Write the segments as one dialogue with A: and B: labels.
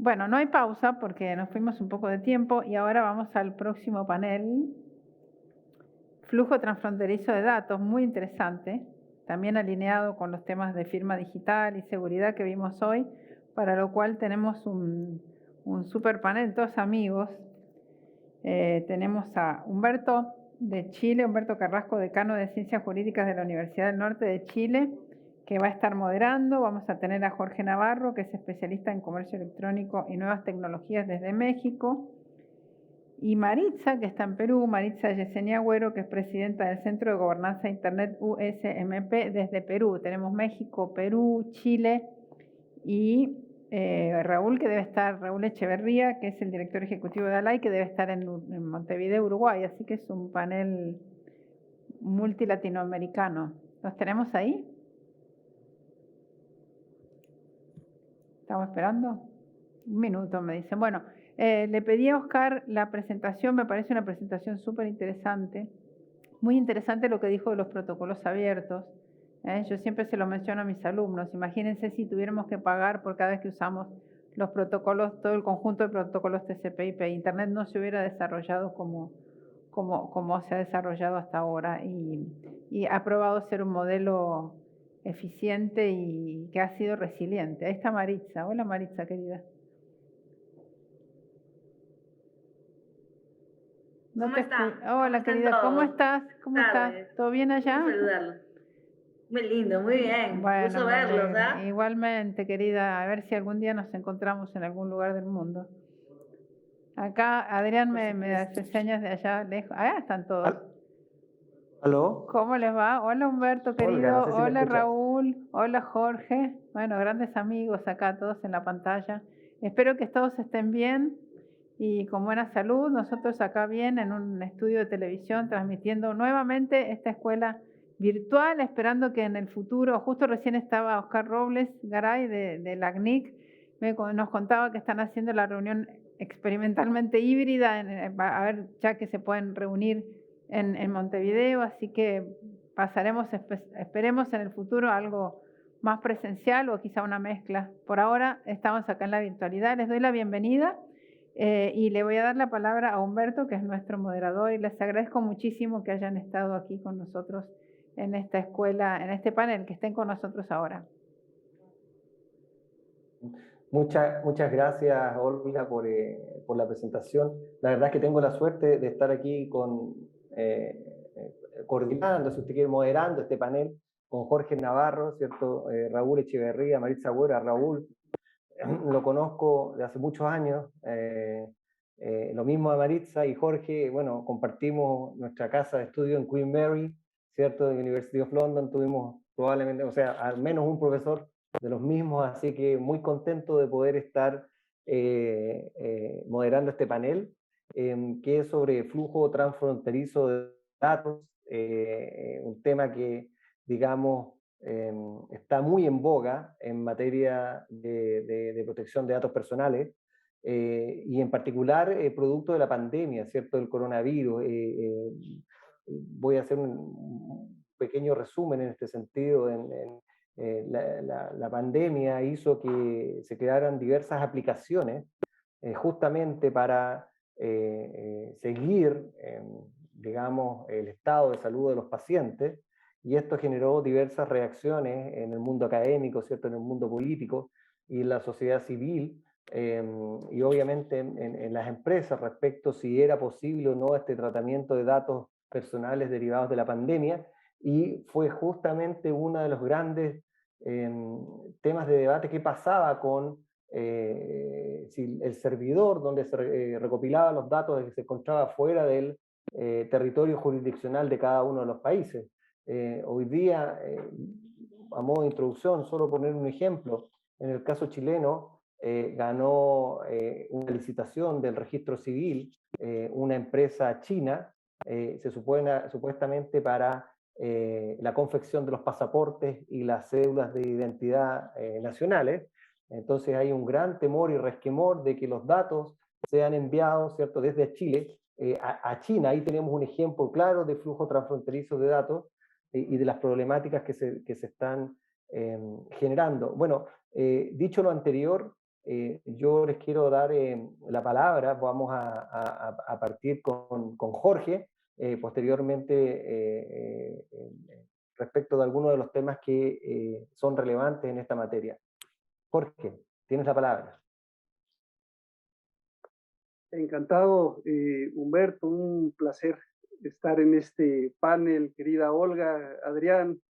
A: Bueno, no hay pausa porque nos fuimos un poco de tiempo y ahora vamos al próximo panel. Flujo transfronterizo de datos, muy interesante, también alineado con los temas de firma digital y seguridad que vimos hoy, para lo cual tenemos un super panel, todos amigos. Tenemos a Humberto de Chile, Humberto Carrasco, decano de Ciencias Jurídicas de la Universidad del Norte de Chile, que va a estar moderando. Vamos a tener a Jorge Navarro, que es especialista en comercio electrónico y nuevas tecnologías desde México. Y Maritza, que está en Perú, Maritza Yesenia Agüero, que es presidenta del Centro de Gobernanza de Internet USMP desde Perú. Tenemos México, Perú, Chile y Raúl, que debe estar, Raúl Echeverría, que es el director ejecutivo de ALAI, que debe estar en Montevideo, Uruguay. Así que es un panel multilatinoamericano. ¿Los tenemos ahí? ¿Estamos esperando? Un minuto, me dicen. Bueno, le pedí a Oscar la presentación, me parece una presentación súper interesante. Muy interesante lo que dijo de los protocolos abiertos. Yo siempre se lo menciono a mis alumnos. Imagínense si tuviéramos que pagar por cada vez que usamos los protocolos, todo el conjunto de protocolos TCP/IP. Internet no se hubiera desarrollado como se ha desarrollado hasta ahora y ha probado ser un modelo eficiente y que ha sido resiliente. Ahí está Maritza. Hola Maritza, querida.
B: ¿Cómo está? ¿Cómo
A: Hola
B: están
A: querida, ¿cómo
B: todos?
A: estás? ¿Cómo
B: Buenas
A: estás?
B: tardes.
A: ¿Todo bien
B: Gusto
A: allá?
B: saludarlos. Muy lindo, muy bien.
A: Bueno,
B: Gusto
A: me
B: verlos,
A: alegro.
B: ¿ah?
A: Igualmente, querida, a ver si algún día nos encontramos en algún lugar del mundo. Acá Adrián
B: Por
A: me
B: supuesto.
A: hace señas de allá lejos. Allá están todos.
C: Al- ¿Aló?
A: ¿Cómo les va? Hola Humberto,
C: Olga, no
A: querido.
C: sé si me
A: Hola
C: escuchas.
A: Raúl. Hola Jorge. Bueno, grandes amigos acá, todos en la pantalla. Espero que todos estén bien y con buena salud. Nosotros acá bien en un estudio de televisión transmitiendo nuevamente esta escuela virtual, esperando que en el futuro, justo recién estaba Oscar Robles Garay de la CNIC, nos contaba que están haciendo la reunión experimentalmente híbrida, a ver ya que se pueden reunir en Montevideo, así que pasaremos, esperemos en el futuro algo más presencial o quizá una mezcla. Por ahora estamos acá en la virtualidad. Les doy la bienvenida y le voy a dar la palabra a Humberto, que es nuestro moderador, y les agradezco muchísimo que hayan estado aquí con nosotros en esta escuela, en este panel, que estén con nosotros ahora.
C: Muchas gracias, Olga, por la presentación. La verdad es que tengo la suerte de estar aquí coordinando, si usted quiere, moderando este panel con Jorge Navarro, ¿cierto? Raúl Echeverría, Maritza Agüera. Raúl lo conozco de hace muchos años. Lo mismo a Maritza y Jorge. Bueno, compartimos nuestra casa de estudio en Queen Mary, ¿cierto? De University of London. Tuvimos probablemente, o sea, al menos un profesor de los mismos, así que muy contento de poder estar moderando este panel, que es sobre flujo transfronterizo de datos, un tema que, digamos, está muy en boga en materia de protección de datos personales, y en particular producto de la pandemia, ¿cierto? Del coronavirus. Voy a hacer un pequeño resumen en este sentido. La pandemia hizo que se crearan diversas aplicaciones justamente para seguir, digamos, el estado de salud de los pacientes, y esto generó diversas reacciones en el mundo académico, ¿cierto? En el mundo político y en la sociedad civil, y obviamente en las empresas respecto si era posible o no este tratamiento de datos personales derivados de la pandemia, y fue justamente uno de los grandes temas de debate que pasaba con si el servidor donde se recopilaban los datos que se encontraba fuera del territorio jurisdiccional de cada uno de los países. Hoy día, a modo de introducción, solo poner un ejemplo, en el caso chileno, ganó una licitación del registro civil una empresa china, supuestamente para la confección de los pasaportes y las cédulas de identidad nacionales. Entonces hay un gran temor y resquemor de que los datos sean enviados, ¿cierto?, desde Chile a China. Ahí tenemos un ejemplo claro de flujo transfronterizo de datos y de las problemáticas que se están generando. Bueno, dicho lo anterior, Yo les quiero dar la palabra, vamos a partir con Jorge, posteriormente respecto de algunos de los temas que son relevantes en esta materia. Jorge, tienes la palabra.
D: Encantado, Humberto, un placer estar en este panel, querida Olga, Adrián,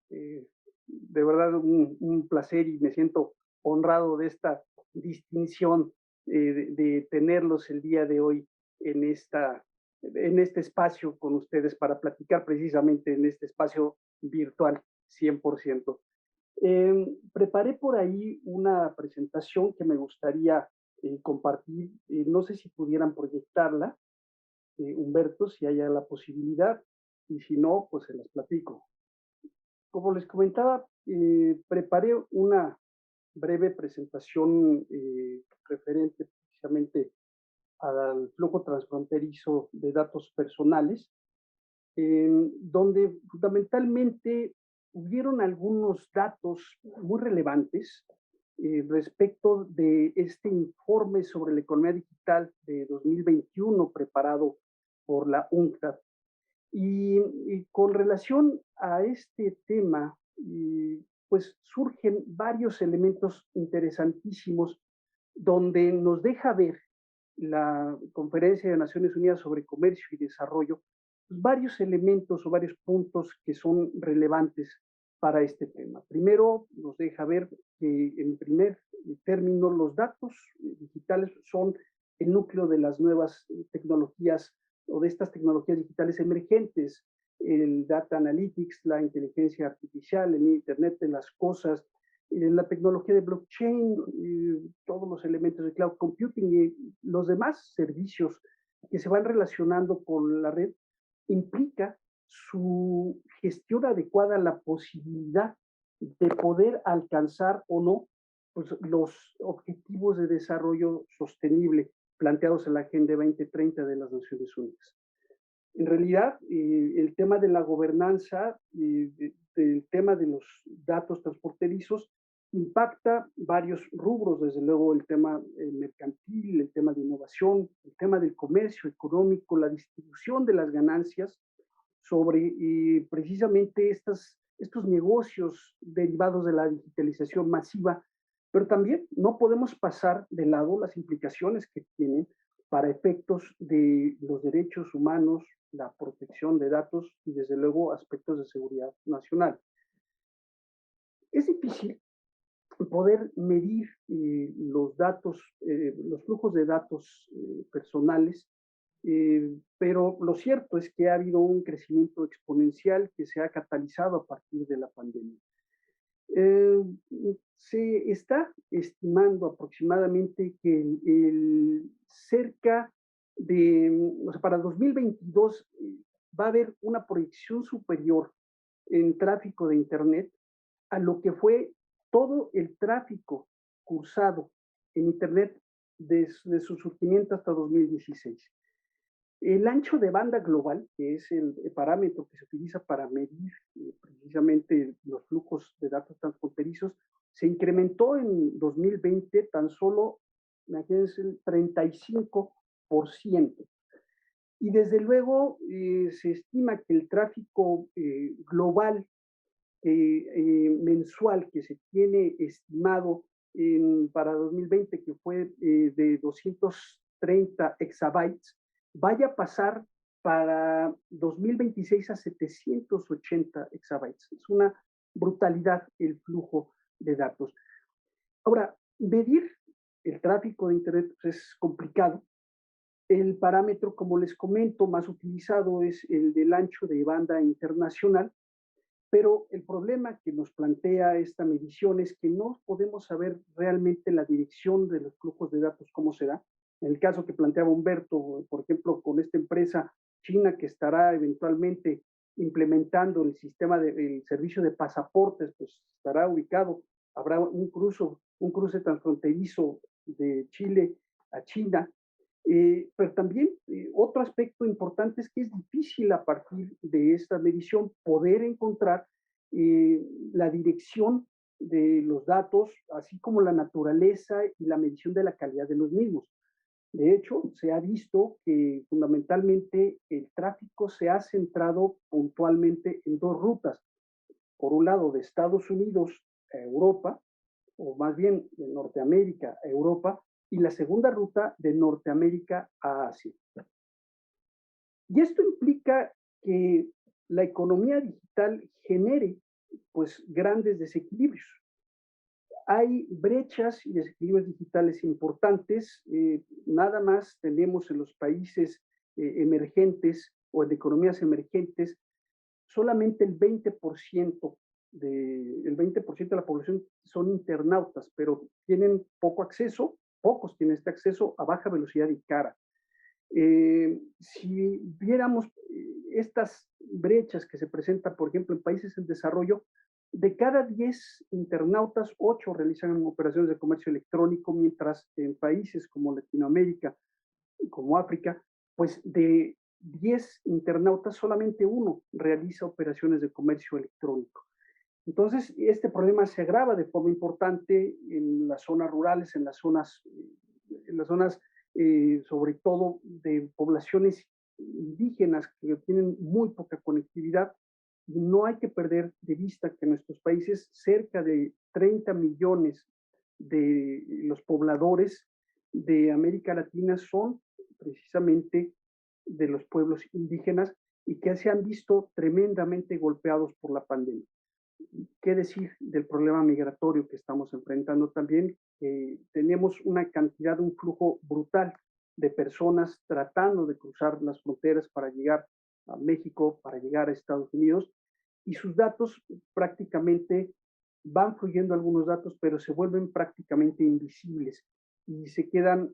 D: de verdad un placer y me siento honrado de esta distinción de tenerlos el día de hoy en este espacio con ustedes para platicar precisamente en este espacio virtual 100%. Preparé por ahí una presentación que me gustaría compartir. No sé si pudieran proyectarla, Humberto, si haya la posibilidad, y si no, pues se las platico. Como les comentaba, preparé una breve presentación referente precisamente al flujo transfronterizo de datos personales, donde fundamentalmente hubieron algunos datos muy relevantes respecto de este informe sobre la economía digital de 2021 preparado por la UNCTAD. Y con relación a este tema, pues surgen varios elementos interesantísimos donde nos deja ver la Conferencia de Naciones Unidas sobre Comercio y Desarrollo, pues varios elementos o varios puntos que son relevantes para este tema. Primero, nos deja ver que en primer término los datos digitales son el núcleo de las nuevas tecnologías o de estas tecnologías digitales emergentes, el data analytics, la inteligencia artificial, el Internet de las cosas, la tecnología de blockchain, todos los elementos de cloud computing y los demás servicios que se van relacionando con la red, implica su gestión adecuada, la posibilidad de poder alcanzar o no pues, los objetivos de desarrollo sostenible planteados en la Agenda 2030 de las Naciones Unidas. En realidad, el tema de la gobernanza, el tema de los datos transporterizos, impacta varios rubros, desde luego el tema mercantil, el tema de innovación, el tema del comercio económico, la distribución de las ganancias sobre precisamente estos negocios derivados de la digitalización masiva, pero también no podemos pasar de lado las implicaciones que tienen para efectos de los derechos humanos, la protección de datos y desde luego aspectos de seguridad nacional. Es difícil poder medir los datos, los flujos de datos personales, pero lo cierto es que ha habido un crecimiento exponencial que se ha catalizado a partir de la pandemia. Se está estimando aproximadamente que cerca de, o sea, para 2022 va a haber una proyección superior en tráfico de Internet a lo que fue todo el tráfico cursado en Internet desde su surgimiento hasta 2016. El ancho de banda global, que es el parámetro que se utiliza para medir precisamente los flujos de datos transfronterizos, se incrementó en 2020 tan solo, imagínense, el 35%. Y desde luego se estima que el tráfico global mensual que se tiene estimado para 2020, que fue de 230 exabytes, vaya a pasar para 2026 a 780 exabytes. Es una brutalidad el flujo de datos. Ahora, medir el tráfico de Internet pues, es complicado. El parámetro, como les comento, más utilizado es el del ancho de banda internacional, pero el problema que nos plantea esta medición es que no podemos saber realmente la dirección de los flujos de datos, cómo será. En el caso que planteaba Humberto, por ejemplo, con esta empresa china que estará eventualmente implementando el sistema del servicio de pasaportes, pues estará ubicado, habrá un cruce transfronterizo de Chile a China. Pero también otro aspecto importante es que es difícil a partir de esta medición poder encontrar la dirección de los datos, así como la naturaleza y la medición de la calidad de los mismos. De hecho, se ha visto que fundamentalmente el tráfico se ha centrado puntualmente en dos rutas. Por un lado, de Estados Unidos a Europa, o más bien de Norteamérica a Europa, y la segunda ruta de Norteamérica a Asia. Y esto implica que la economía digital genere pues grandes desequilibrios. Hay brechas y desequilibrios digitales importantes. Nada más tenemos en los países emergentes o en economías emergentes solamente el 20% el 20% de la población son internautas, pero tienen poco acceso, pocos tienen este acceso a baja velocidad y cara. Si viéramos estas brechas que se presentan, por ejemplo, en países en desarrollo, de cada 10 internautas, 8 realizan operaciones de comercio electrónico, mientras en países como Latinoamérica y como África, pues de 10 internautas, solamente uno realiza operaciones de comercio electrónico. Entonces, este problema se agrava de forma importante en las zonas rurales, en las zonas sobre todo de poblaciones indígenas que tienen muy poca conectividad. Y no hay que perder de vista que en nuestros países cerca de 30 millones de los pobladores de América Latina son precisamente de los pueblos indígenas y que se han visto tremendamente golpeados por la pandemia. ¿Qué decir del problema migratorio que estamos enfrentando también? Tenemos una cantidad, un flujo brutal de personas tratando de cruzar las fronteras para llegar a México, para llegar a Estados Unidos, y sus datos prácticamente van fluyendo algunos datos, pero se vuelven prácticamente invisibles y se quedan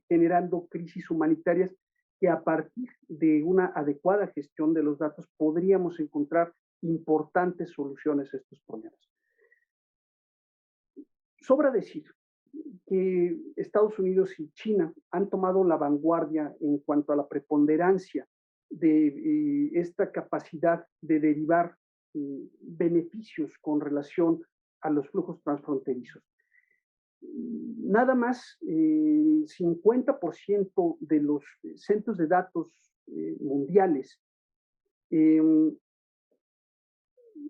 D: generando crisis humanitarias que a partir de una adecuada gestión de los datos podríamos encontrar importantes soluciones a estos problemas. Sobra decir que Estados Unidos y China han tomado la vanguardia en cuanto a la preponderancia de esta capacidad de derivar beneficios con relación a los flujos transfronterizos. Nada más 50% de los centros de datos mundiales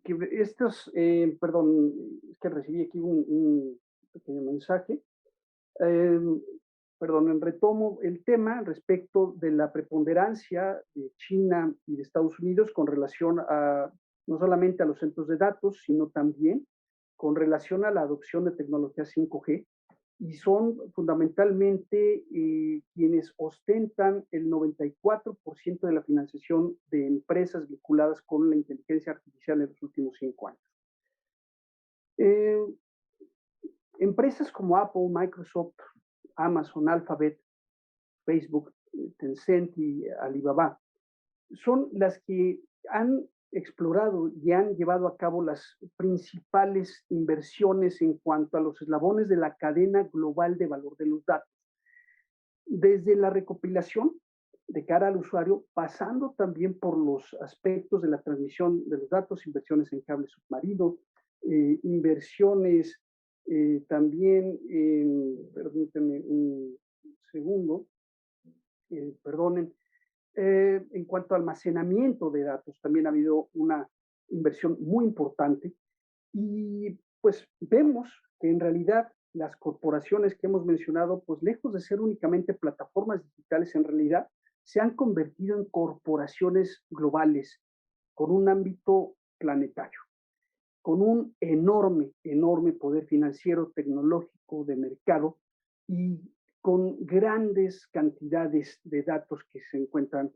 D: que perdón, es que recibí aquí un pequeño mensaje. Perdón, retomo el tema respecto de la preponderancia de China y de Estados Unidos con relación a no solamente a los centros de datos, sino también con relación a la adopción de tecnología 5G, y son fundamentalmente quienes ostentan el 94% de la financiación de empresas vinculadas con la inteligencia artificial en los últimos 5 años. Empresas como Apple, Microsoft, Amazon, Alphabet, Facebook, Tencent y Alibaba son las que han explorado y han llevado a cabo las principales inversiones en cuanto a los eslabones de la cadena global de valor de los datos. Desde la recopilación de cara al usuario, pasando también por los aspectos de la transmisión de los datos, inversiones en cable submarino, inversiones también permítanme un segundo, perdonen, en cuanto a almacenamiento de datos, también ha habido una inversión muy importante y pues vemos que en realidad las corporaciones que hemos mencionado, pues lejos de ser únicamente plataformas digitales, en realidad se han convertido en corporaciones globales con un ámbito planetario, con un enorme, enorme poder financiero, tecnológico, de mercado y con grandes cantidades de datos que se encuentran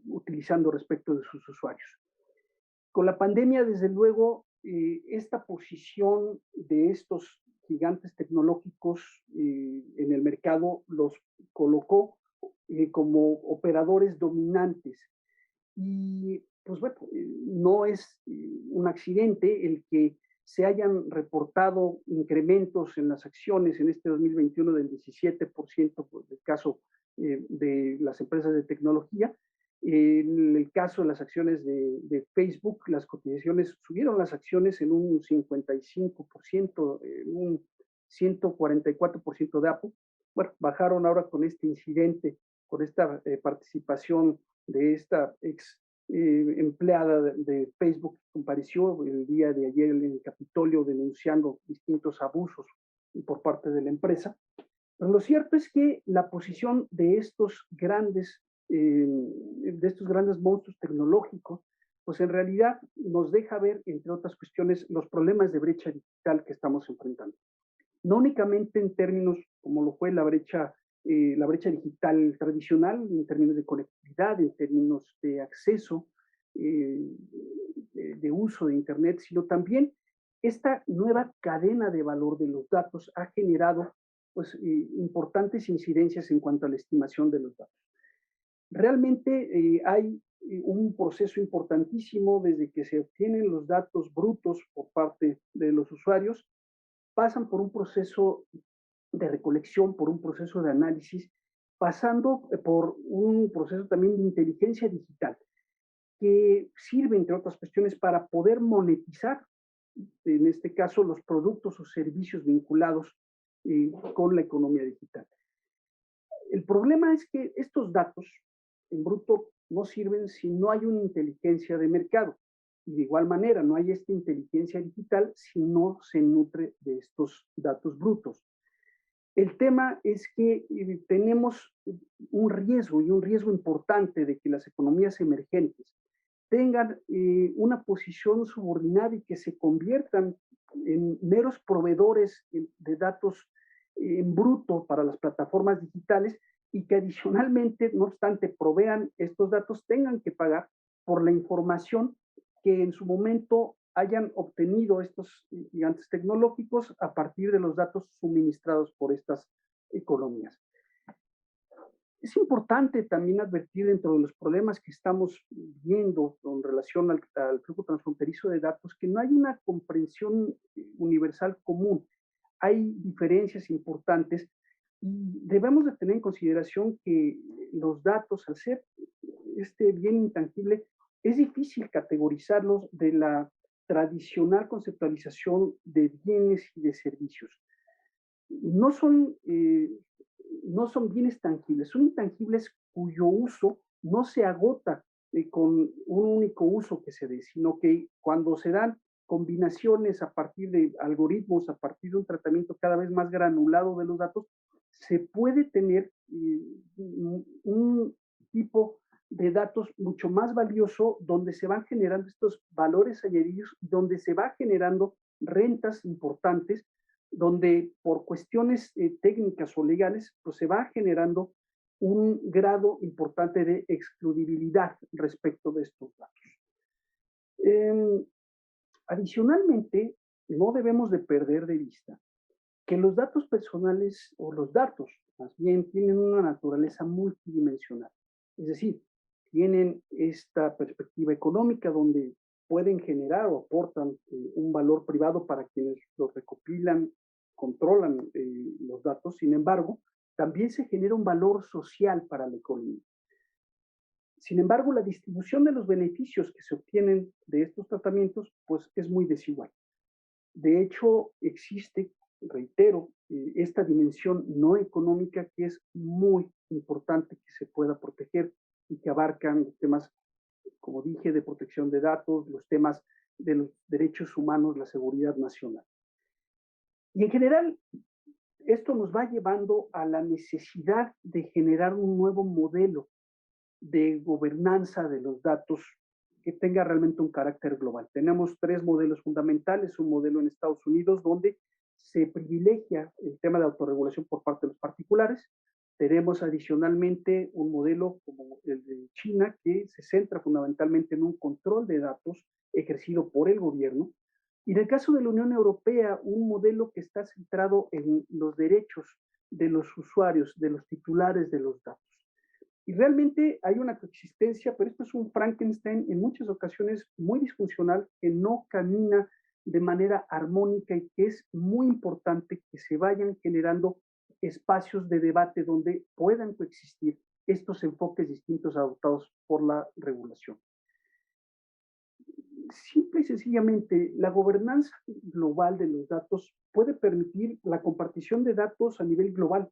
D: utilizando respecto de sus usuarios. Con la pandemia, desde luego, esta posición de estos gigantes tecnológicos en el mercado los colocó como operadores dominantes. Y pues bueno, no es un accidente el que se hayan reportado incrementos en las acciones en este 2021 del 17% por el caso de las empresas de tecnología, En el caso de las acciones de Facebook, las cotizaciones subieron las acciones en un 55%, en un 144% de Apple. Bueno, bajaron ahora con este incidente, con esta participación de esta ex empleada de Facebook, que compareció el día de ayer en el Capitolio denunciando distintos abusos por parte de la empresa. Pero lo cierto es que la posición de estos grandes monstruos tecnológicos, pues en realidad nos deja ver, entre otras cuestiones, los problemas de brecha digital que estamos enfrentando. No únicamente en términos como lo fue la brecha digital tradicional, en términos de conectividad, en términos de acceso, de uso de Internet, sino también esta nueva cadena de valor de los datos ha generado pues, importantes incidencias en cuanto a la estimación de los datos. Realmente hay un proceso importantísimo desde que se obtienen los datos brutos por parte de los usuarios, pasan por un proceso de recolección, por un proceso de análisis, pasando por un proceso también de inteligencia digital, que sirve, entre otras cuestiones, para poder monetizar, en este caso, los productos o servicios vinculados con la economía digital. El problema es que estos datos en bruto no sirven si no hay una inteligencia de mercado. Y de igual manera, no hay esta inteligencia digital si no se nutre de estos datos brutos. El tema es que tenemos un riesgo y un riesgo importante de que las economías emergentes tengan una posición subordinada y que se conviertan en meros proveedores de datos en bruto para las plataformas digitales y que adicionalmente, no obstante, provean estos datos, tengan que pagar por la información que en su momento hayan obtenido estos gigantes tecnológicos a partir de los datos suministrados por estas economías. Es importante también advertir dentro de los problemas que estamos viendo con relación al flujo transfronterizo de datos que no hay una comprensión universal común. Hay diferencias importantes y debemos de tener en consideración que los datos, al ser este bien intangible, es difícil categorizarlos de la tradicional conceptualización de bienes y de servicios. No son bienes tangibles, son intangibles cuyo uso no se agota con un único uso que se dé, sino que cuando se dan combinaciones a partir de algoritmos, a partir de un tratamiento cada vez más granulado de los datos, se puede tener un tipo de datos mucho más valioso donde se van generando estos valores añadidos, donde se va generando rentas importantes, donde por cuestiones técnicas o legales, pues se va generando un grado importante de excludibilidad respecto de estos datos. Adicionalmente, no debemos de perder de vista que los datos personales o los datos más bien tienen una naturaleza multidimensional. Es decir, tienen esta perspectiva económica donde pueden generar o aportan un valor privado para quienes los recopilan, controlan los datos. Sin embargo, también se genera un valor social para la economía. Sin embargo, la distribución de los beneficios que se obtienen de estos tratamientos pues, es muy desigual. De hecho, existe, reitero, esta dimensión no económica que es muy importante que se pueda proteger y que abarcan los temas, como dije, de protección de datos, los temas de los derechos humanos, la seguridad nacional. Y en general, esto nos va llevando a la necesidad de generar un nuevo modelo de gobernanza de los datos que tenga realmente un carácter global. Tenemos tres modelos fundamentales, un modelo en Estados Unidos donde se privilegia el tema de autorregulación por parte de los particulares. Tenemos adicionalmente un modelo como el de China que se centra fundamentalmente en un control de datos ejercido por el gobierno. Y en el caso de la Unión Europea, un modelo que está centrado en los derechos de los usuarios, de los titulares de los datos. Y realmente hay una coexistencia, pero esto es un Frankenstein en muchas ocasiones muy disfuncional que no camina de manera armónica y que es muy importante que se vayan generando espacios de debate donde puedan coexistir estos enfoques distintos adoptados por la regulación. Simple y sencillamente, la gobernanza global de los datos puede permitir la compartición de datos a nivel global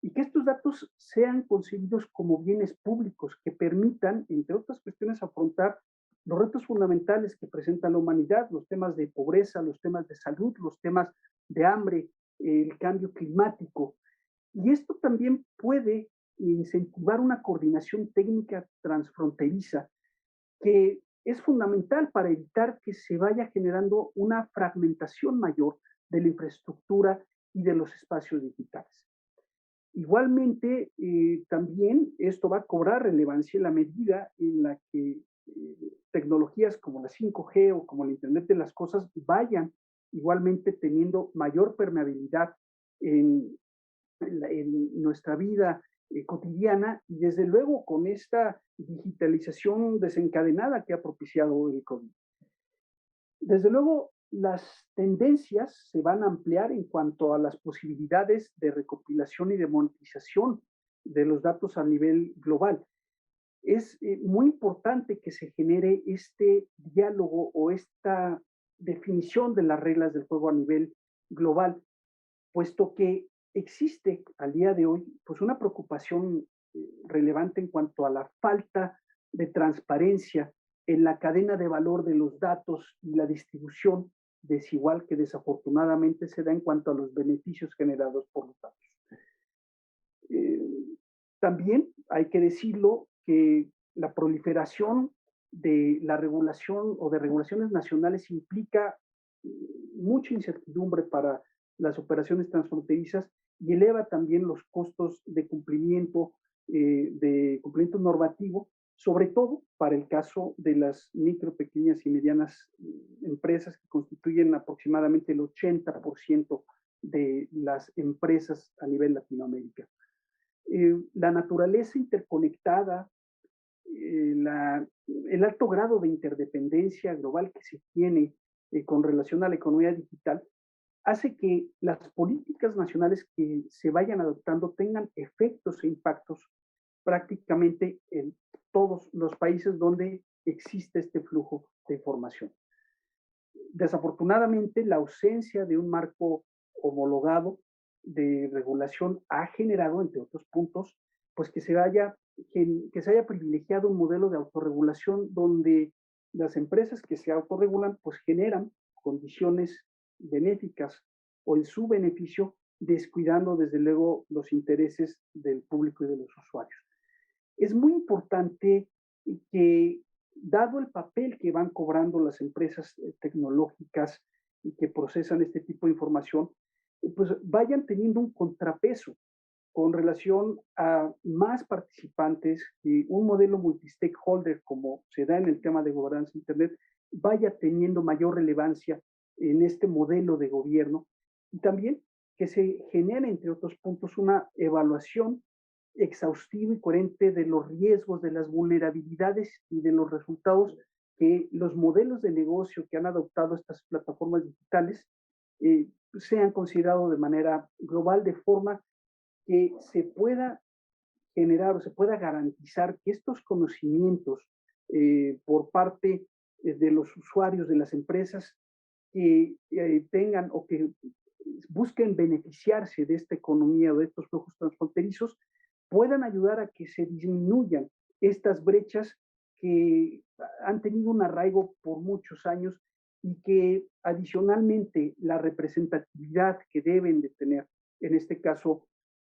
D: y que estos datos sean concebidos como bienes públicos que permitan, entre otras cuestiones, afrontar los retos fundamentales que presenta la humanidad, los temas de pobreza, los temas de salud, los temas de hambre, el cambio climático. Y esto también puede incentivar una coordinación técnica transfronteriza que es fundamental para evitar que se vaya generando una fragmentación mayor de la infraestructura y de los espacios digitales. Igualmente, también esto va a cobrar relevancia en la medida en la que tecnologías como la 5G o como el Internet de las Cosas vayan igualmente teniendo mayor permeabilidad en, en nuestra vida cotidiana y desde luego con esta digitalización desencadenada que ha propiciado el COVID. Desde luego, las tendencias se van a ampliar en cuanto a las posibilidades de recopilación y de monetización de los datos a nivel global. Es muy importante que se genere este diálogo o esta definición de las reglas del juego a nivel global, puesto que existe al día de hoy pues una preocupación relevante en cuanto a la falta de transparencia en la cadena de valor de los datos y la distribución desigual que desafortunadamente se da en cuanto a los beneficios generados por los datos. También hay que decirlo que la proliferación de la regulación o de regulaciones nacionales implica mucha incertidumbre para las operaciones transfronterizas y eleva también los costos de cumplimiento normativo, sobre todo para el caso de las micro, pequeñas y medianas empresas que constituyen aproximadamente el 80% de las empresas a nivel Latinoamérica. La naturaleza interconectada, el alto grado de interdependencia global que se tiene con relación a la economía digital, hace que las políticas nacionales que se vayan adoptando tengan efectos e impactos prácticamente en todos los países donde existe este flujo de información. Desafortunadamente, la ausencia de un marco homologado de regulación ha generado, entre otros puntos, pues que se haya privilegiado un modelo de autorregulación donde las empresas que se autorregulan pues generan condiciones benéficas o en su beneficio, descuidando desde luego los intereses del público y de los usuarios. Es muy importante que, dado el papel que van cobrando las empresas tecnológicas y que procesan este tipo de información, pues vayan teniendo un contrapeso con relación a más participantes y un modelo multi-stakeholder como se da en el tema de gobernanza de Internet vaya teniendo mayor relevancia en este modelo de gobierno y también que se genere, entre otros puntos, una evaluación exhaustiva y coherente de los riesgos, de las vulnerabilidades y de los resultados que los modelos de negocio que han adoptado estas plataformas digitales sean considerados de manera global, de forma que se pueda generar o se pueda garantizar que estos conocimientos por parte de los usuarios de las empresas que tengan o que busquen beneficiarse de esta economía o de estos flujos transfronterizos puedan ayudar a que se disminuyan estas brechas que han tenido un arraigo por muchos años y que adicionalmente la representatividad que deben de tener, en este caso,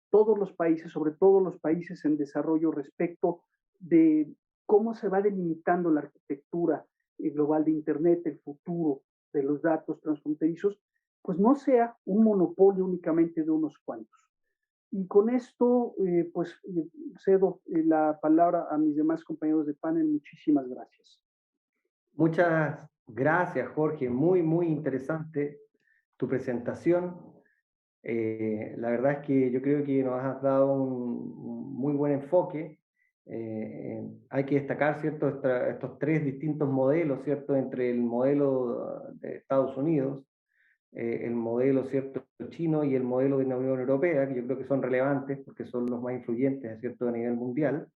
D: todos los países, sobre todo los países en desarrollo respecto de cómo se va delimitando la arquitectura global de Internet, el futuro de los datos transfronterizos, pues no sea un monopolio únicamente de unos cuantos. Y con esto, cedo la palabra a mis demás compañeros de panel. Muchísimas gracias.
C: Muchas gracias, Jorge. Muy, muy interesante tu presentación. La verdad es que yo creo que nos has dado un muy buen enfoque. Hay que destacar, ¿cierto?, estos tres distintos modelos, ¿cierto?, entre el modelo de Estados Unidos, el modelo, ¿cierto?, chino y el modelo de la Unión Europea, que yo creo que son relevantes porque son los más influyentes, ¿cierto?, a nivel mundial.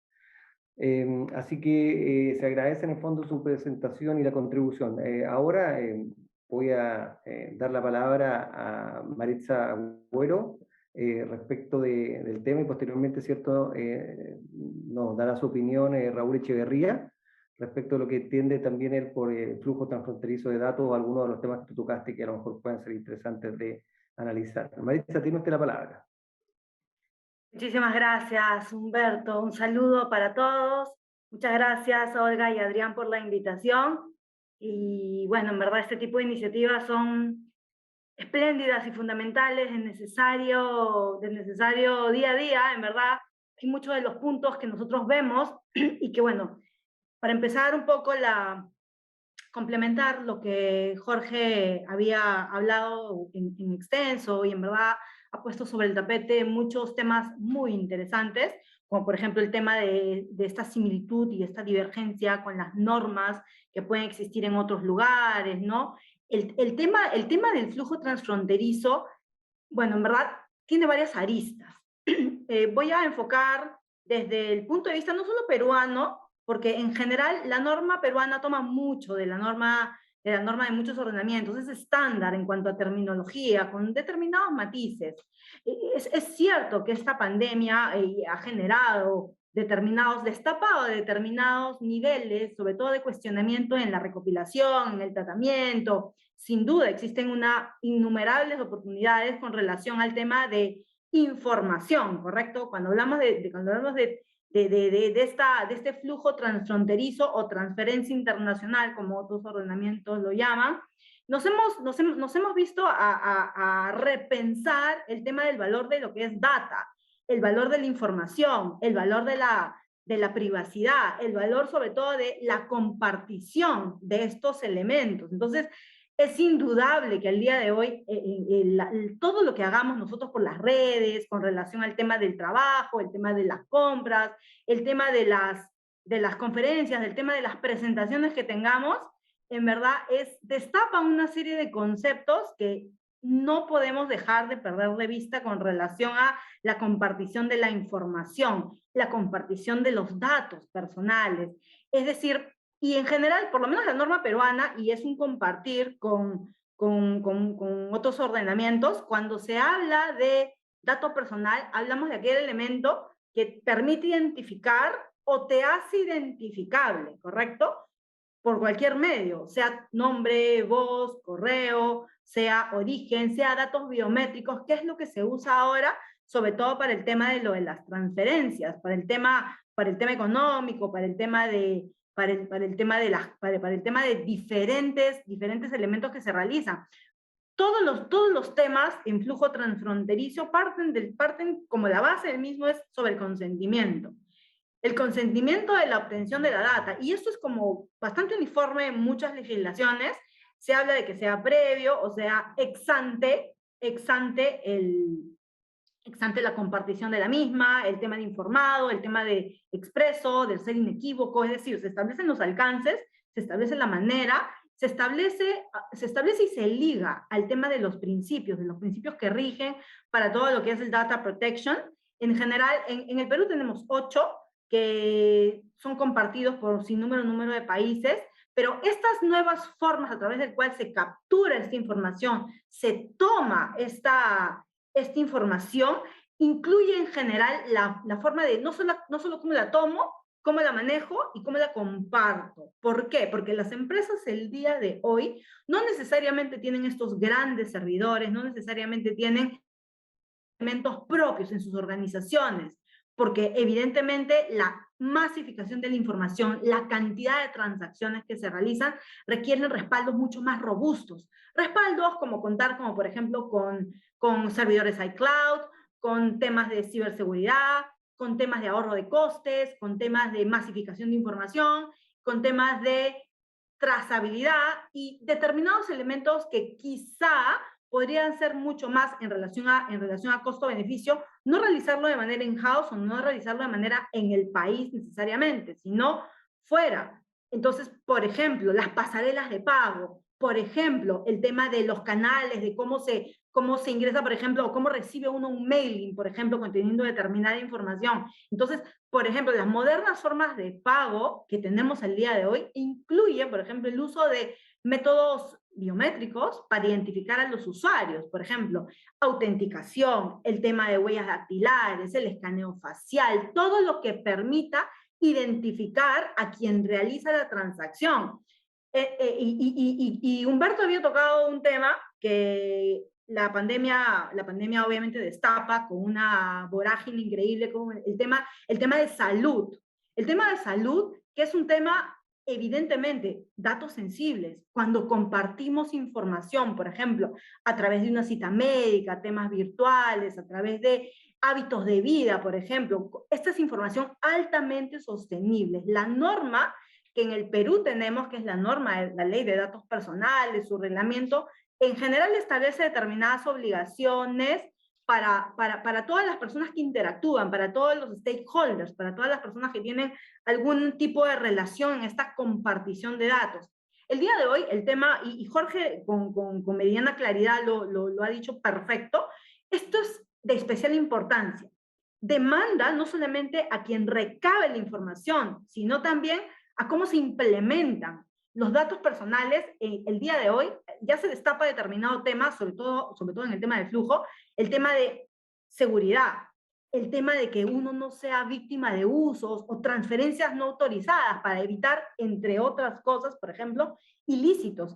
C: Así que se agradece en el fondo su presentación y la contribución. Ahora voy a dar la palabra a Maritza Agüero respecto del tema, y posteriormente, ¿cierto?, nos dará su opinión Raúl Echeverría respecto a lo que entiende también él por el flujo transfronterizo de datos o algunos de los temas que tú tocaste que a lo mejor pueden ser interesantes de analizar. Maritza, tiene usted la palabra.
B: Muchísimas gracias, Humberto. Un saludo para todos. Muchas gracias, Olga y Adrián, por la invitación. Y bueno, en verdad este tipo de iniciativas son espléndidas y fundamentales, de necesario día a día, en verdad. Hay muchos de los puntos que nosotros vemos y que, bueno, para empezar un poco complementar lo que Jorge había hablado en extenso y en verdad ha puesto sobre el tapete muchos temas muy interesantes, como por ejemplo el tema de esta similitud y esta divergencia con las normas que pueden existir en otros lugares, ¿no? El tema del flujo transfronterizo, bueno, en verdad tiene varias aristas. Voy a enfocar desde el punto de vista no solo peruano, porque en general la norma peruana toma mucho de la norma de muchos ordenamientos, es estándar en cuanto a terminología, con determinados matices. Es cierto que esta pandemia ha generado destapado determinados niveles, sobre todo de cuestionamiento en la recopilación, en el tratamiento. Sin duda existen innumerables oportunidades con relación al tema de información, ¿correcto? Cuando hablamos de este flujo transfronterizo o transferencia internacional, como otros ordenamientos lo llaman, nos hemos visto a repensar el tema del valor de lo que es data, el valor de la información, el valor de la privacidad, el valor sobre todo de la compartición de estos elementos. Entonces, es indudable que al día de hoy todo lo que hagamos nosotros por las redes, con relación al tema del trabajo, el tema de las compras, el tema de las conferencias, el tema de las presentaciones que tengamos, en verdad destapan una serie de conceptos que no podemos dejar de perder de vista con relación a la compartición de la información, la compartición de los datos personales. Es decir, y en general, por lo menos la norma peruana, y es un compartir con otros ordenamientos, cuando se habla de dato personal, hablamos de aquel elemento que permite identificar o te hace identificable, ¿correcto? Por cualquier medio, sea nombre, voz, correo, sea origen, sea datos biométricos, que es lo que se usa ahora, sobre todo para el tema de lo de las transferencias, para el tema económico, para el tema de diferentes elementos que se realizan. Todos los temas en flujo transfronterizo parten como la base del mismo es sobre el consentimiento. El consentimiento de la obtención de la data, y esto es como bastante uniforme en muchas legislaciones, se habla de que sea previo, o sea, ex ante la compartición de la misma, el tema de informado, el tema de expreso, del ser inequívoco, es decir, se establecen los alcances, se establece la manera, se establece y se liga al tema de los principios que rigen para todo lo que es el data protection. En general, en el Perú tenemos 8 que son compartidos por sin número de países, pero estas nuevas formas a través del cual se captura esta información, se toma esta información, incluye en general la forma de no solo cómo la tomo, cómo la manejo y cómo la comparto. ¿Por qué? Porque las empresas el día de hoy no necesariamente tienen estos grandes servidores, no necesariamente tienen elementos propios en sus organizaciones, porque evidentemente la masificación de la información, la cantidad de transacciones que se realizan requieren respaldos mucho más robustos. Respaldos como contar, como por ejemplo, con servidores iCloud, con temas de ciberseguridad, con temas de ahorro de costes, con temas de masificación de información, con temas de trazabilidad y determinados elementos que quizá podrían ser mucho más en relación a costo-beneficio, no realizarlo de manera in-house o no realizarlo de manera en el país necesariamente, sino fuera. Entonces, por ejemplo, las pasarelas de pago. Por ejemplo, el tema de los canales, de cómo se ingresa, por ejemplo, o cómo recibe uno un mailing, por ejemplo, conteniendo determinada información. Entonces, por ejemplo, las modernas formas de pago que tenemos el día de hoy incluyen, por ejemplo, el uso de métodos biométricos para identificar a los usuarios, por ejemplo, autenticación, el tema de huellas dactilares, el escaneo facial, todo lo que permita identificar a quien realiza la transacción. Y Humberto había tocado un tema que la pandemia obviamente destapa con una vorágine increíble, como el tema de salud. El tema de salud, que es un tema, evidentemente, datos sensibles. Cuando compartimos información, por ejemplo, a través de una cita médica, temas virtuales, a través de hábitos de vida, por ejemplo, esta es información altamente sostenible. La norma que en el Perú tenemos, que es la norma, la ley de datos personales, su reglamento, en general establece determinadas obligaciones para todas las personas que interactúan, para todos los stakeholders, para todas las personas que tienen algún tipo de relación en esta compartición de datos. El día de hoy, el tema, y Jorge con mediana claridad lo ha dicho perfecto, esto es de especial importancia. Demanda no solamente a quien recabe la información, sino también a cómo se implementan los datos personales. El día de hoy ya se destapa determinado tema, sobre todo en el tema del flujo, el tema de seguridad, el tema de que uno no sea víctima de usos o transferencias no autorizadas para evitar, entre otras cosas, por ejemplo, ilícitos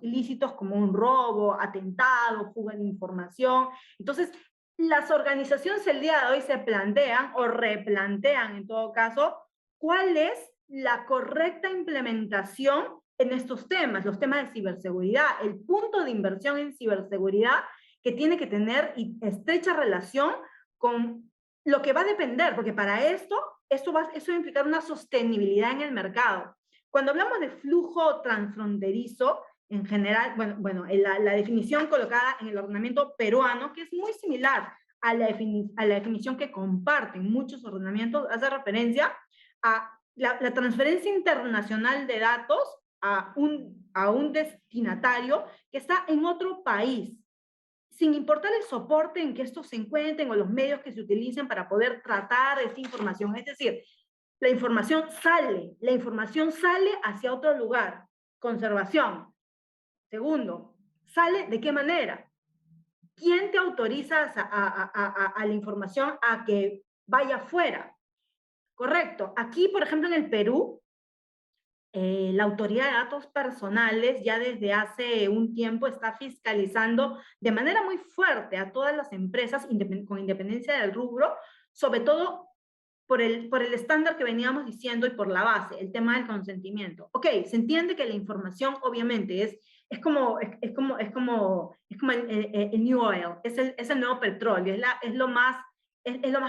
B: como un robo, atentado, fuga de información. Entonces, las organizaciones el día de hoy se plantean o replantean, en todo caso, cuál es la correcta implementación en estos temas, los temas de ciberseguridad, el punto de inversión en ciberseguridad que tiene que tener estrecha relación con lo que va a depender, porque para esto va a implicar una sostenibilidad en el mercado. Cuando hablamos de flujo transfronterizo, en general, la definición colocada en el ordenamiento peruano, que es muy similar a la definición que comparten muchos ordenamientos, hace referencia a la transferencia internacional de datos a un destinatario que está en otro país, sin importar el soporte en que estos se encuentren o los medios que se utilicen para poder tratar esta información. Es decir, la información sale hacia otro lugar. Conservación. Segundo, ¿sale de qué manera? ¿Quién te autoriza a la información a que vaya afuera? Correcto. Aquí, por ejemplo, en el Perú, la Autoridad de Datos Personales ya desde hace un tiempo está fiscalizando de manera muy fuerte a todas las empresas con independencia del rubro, sobre todo por el estándar que veníamos diciendo y por la base, el tema del consentimiento. Ok, se entiende que la información obviamente es como el new oil, es el nuevo petróleo, es lo más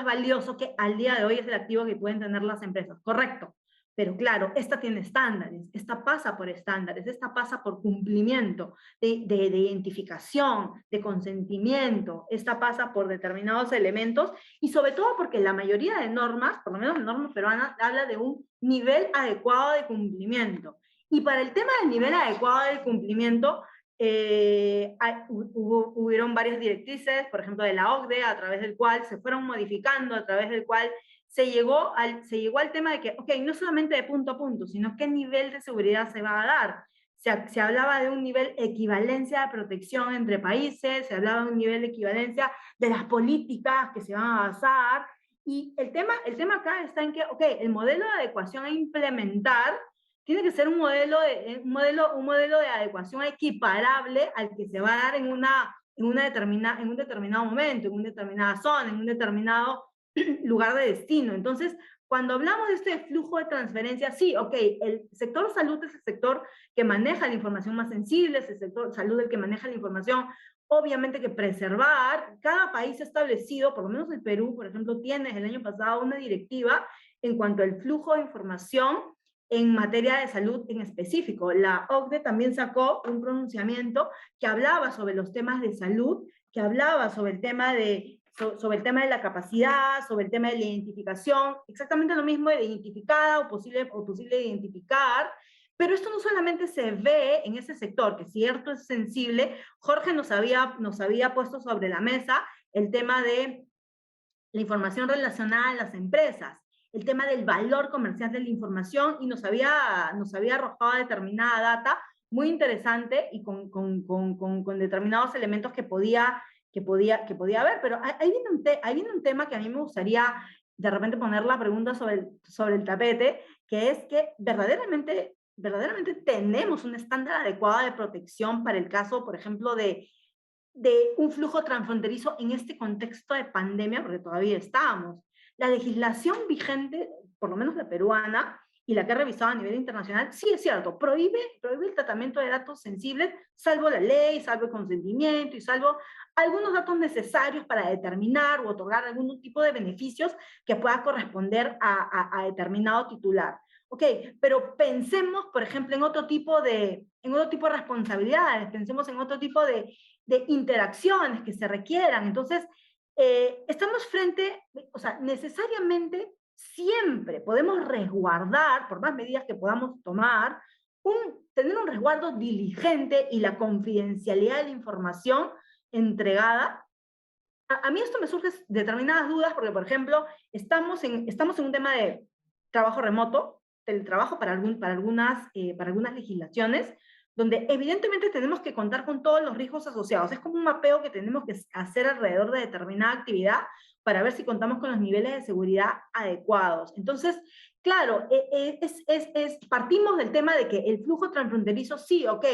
B: valioso que al día de hoy es el activo que pueden tener las empresas, correcto. Pero claro, esta tiene estándares, esta pasa por estándares, esta pasa por cumplimiento de identificación, de consentimiento, esta pasa por determinados elementos y sobre todo porque la mayoría de normas, por lo menos la norma peruana, habla de un nivel adecuado de cumplimiento. Y para el tema del nivel adecuado de cumplimiento, hubieron varias directrices, por ejemplo de la OCDE, a través del cual se fueron modificando, a través del cual se llegó al tema de que, ok, no solamente de punto a punto, sino qué nivel de seguridad se va a dar. Se hablaba de un nivel equivalencia de protección entre países, se hablaba de un nivel de equivalencia de las políticas que se van a basar, y el tema acá está en que, ok, el modelo de adecuación a implementar tiene que ser un modelo de adecuación equiparable al que se va a dar en un determinado momento, en una determinada zona, en un determinado lugar de destino. Entonces, cuando hablamos de este flujo de transferencia, sí, ok, el sector salud es el sector que maneja la información más sensible, es el sector salud el que maneja la información, obviamente que preservar. Cada país ha establecido, por lo menos el Perú, por ejemplo, tiene desde el año pasado una directiva en cuanto al flujo de información en materia de salud en específico. La OCDE también sacó un pronunciamiento que hablaba sobre los temas de salud, que hablaba sobre el tema de la capacidad, sobre el tema de la identificación, exactamente lo mismo de identificada o posible de identificar, Pero esto no solamente se ve en ese sector, que cierto es sensible. Jorge nos había puesto sobre la mesa el tema de la información relacionada a las empresas, el tema del valor comercial de la información, y nos había arrojado determinada data muy interesante y con determinados elementos que podía haber. Pero ahí viene un tema que a mí me gustaría de repente poner la pregunta sobre el tapete, que es que verdaderamente tenemos un estándar adecuado de protección para el caso, por ejemplo, de un flujo transfronterizo en este contexto de pandemia, porque todavía estamos. La legislación vigente, por lo menos la peruana, y la que he revisado a nivel internacional, sí es cierto, prohíbe el tratamiento de datos sensibles, salvo la ley, salvo el consentimiento y salvo algunos datos necesarios para determinar o otorgar algún tipo de beneficios que pueda corresponder a determinado titular. Ok, pero pensemos, por ejemplo, en otro tipo de responsabilidades, pensemos en otro tipo de interacciones que se requieran. Entonces, estamos o sea, necesariamente siempre podemos resguardar, por más medidas que podamos tomar, tener un resguardo diligente y la confidencialidad de la información entregada. A mí esto me surge determinadas dudas porque, por ejemplo, estamos en un tema de trabajo remoto, teletrabajo para algunas legislaciones, donde evidentemente tenemos que contar con todos los riesgos asociados. Es como un mapeo que tenemos que hacer alrededor de determinada actividad para ver si contamos con los niveles de seguridad adecuados. Entonces, claro, partimos del tema de que el flujo transfronterizo, sí, ok,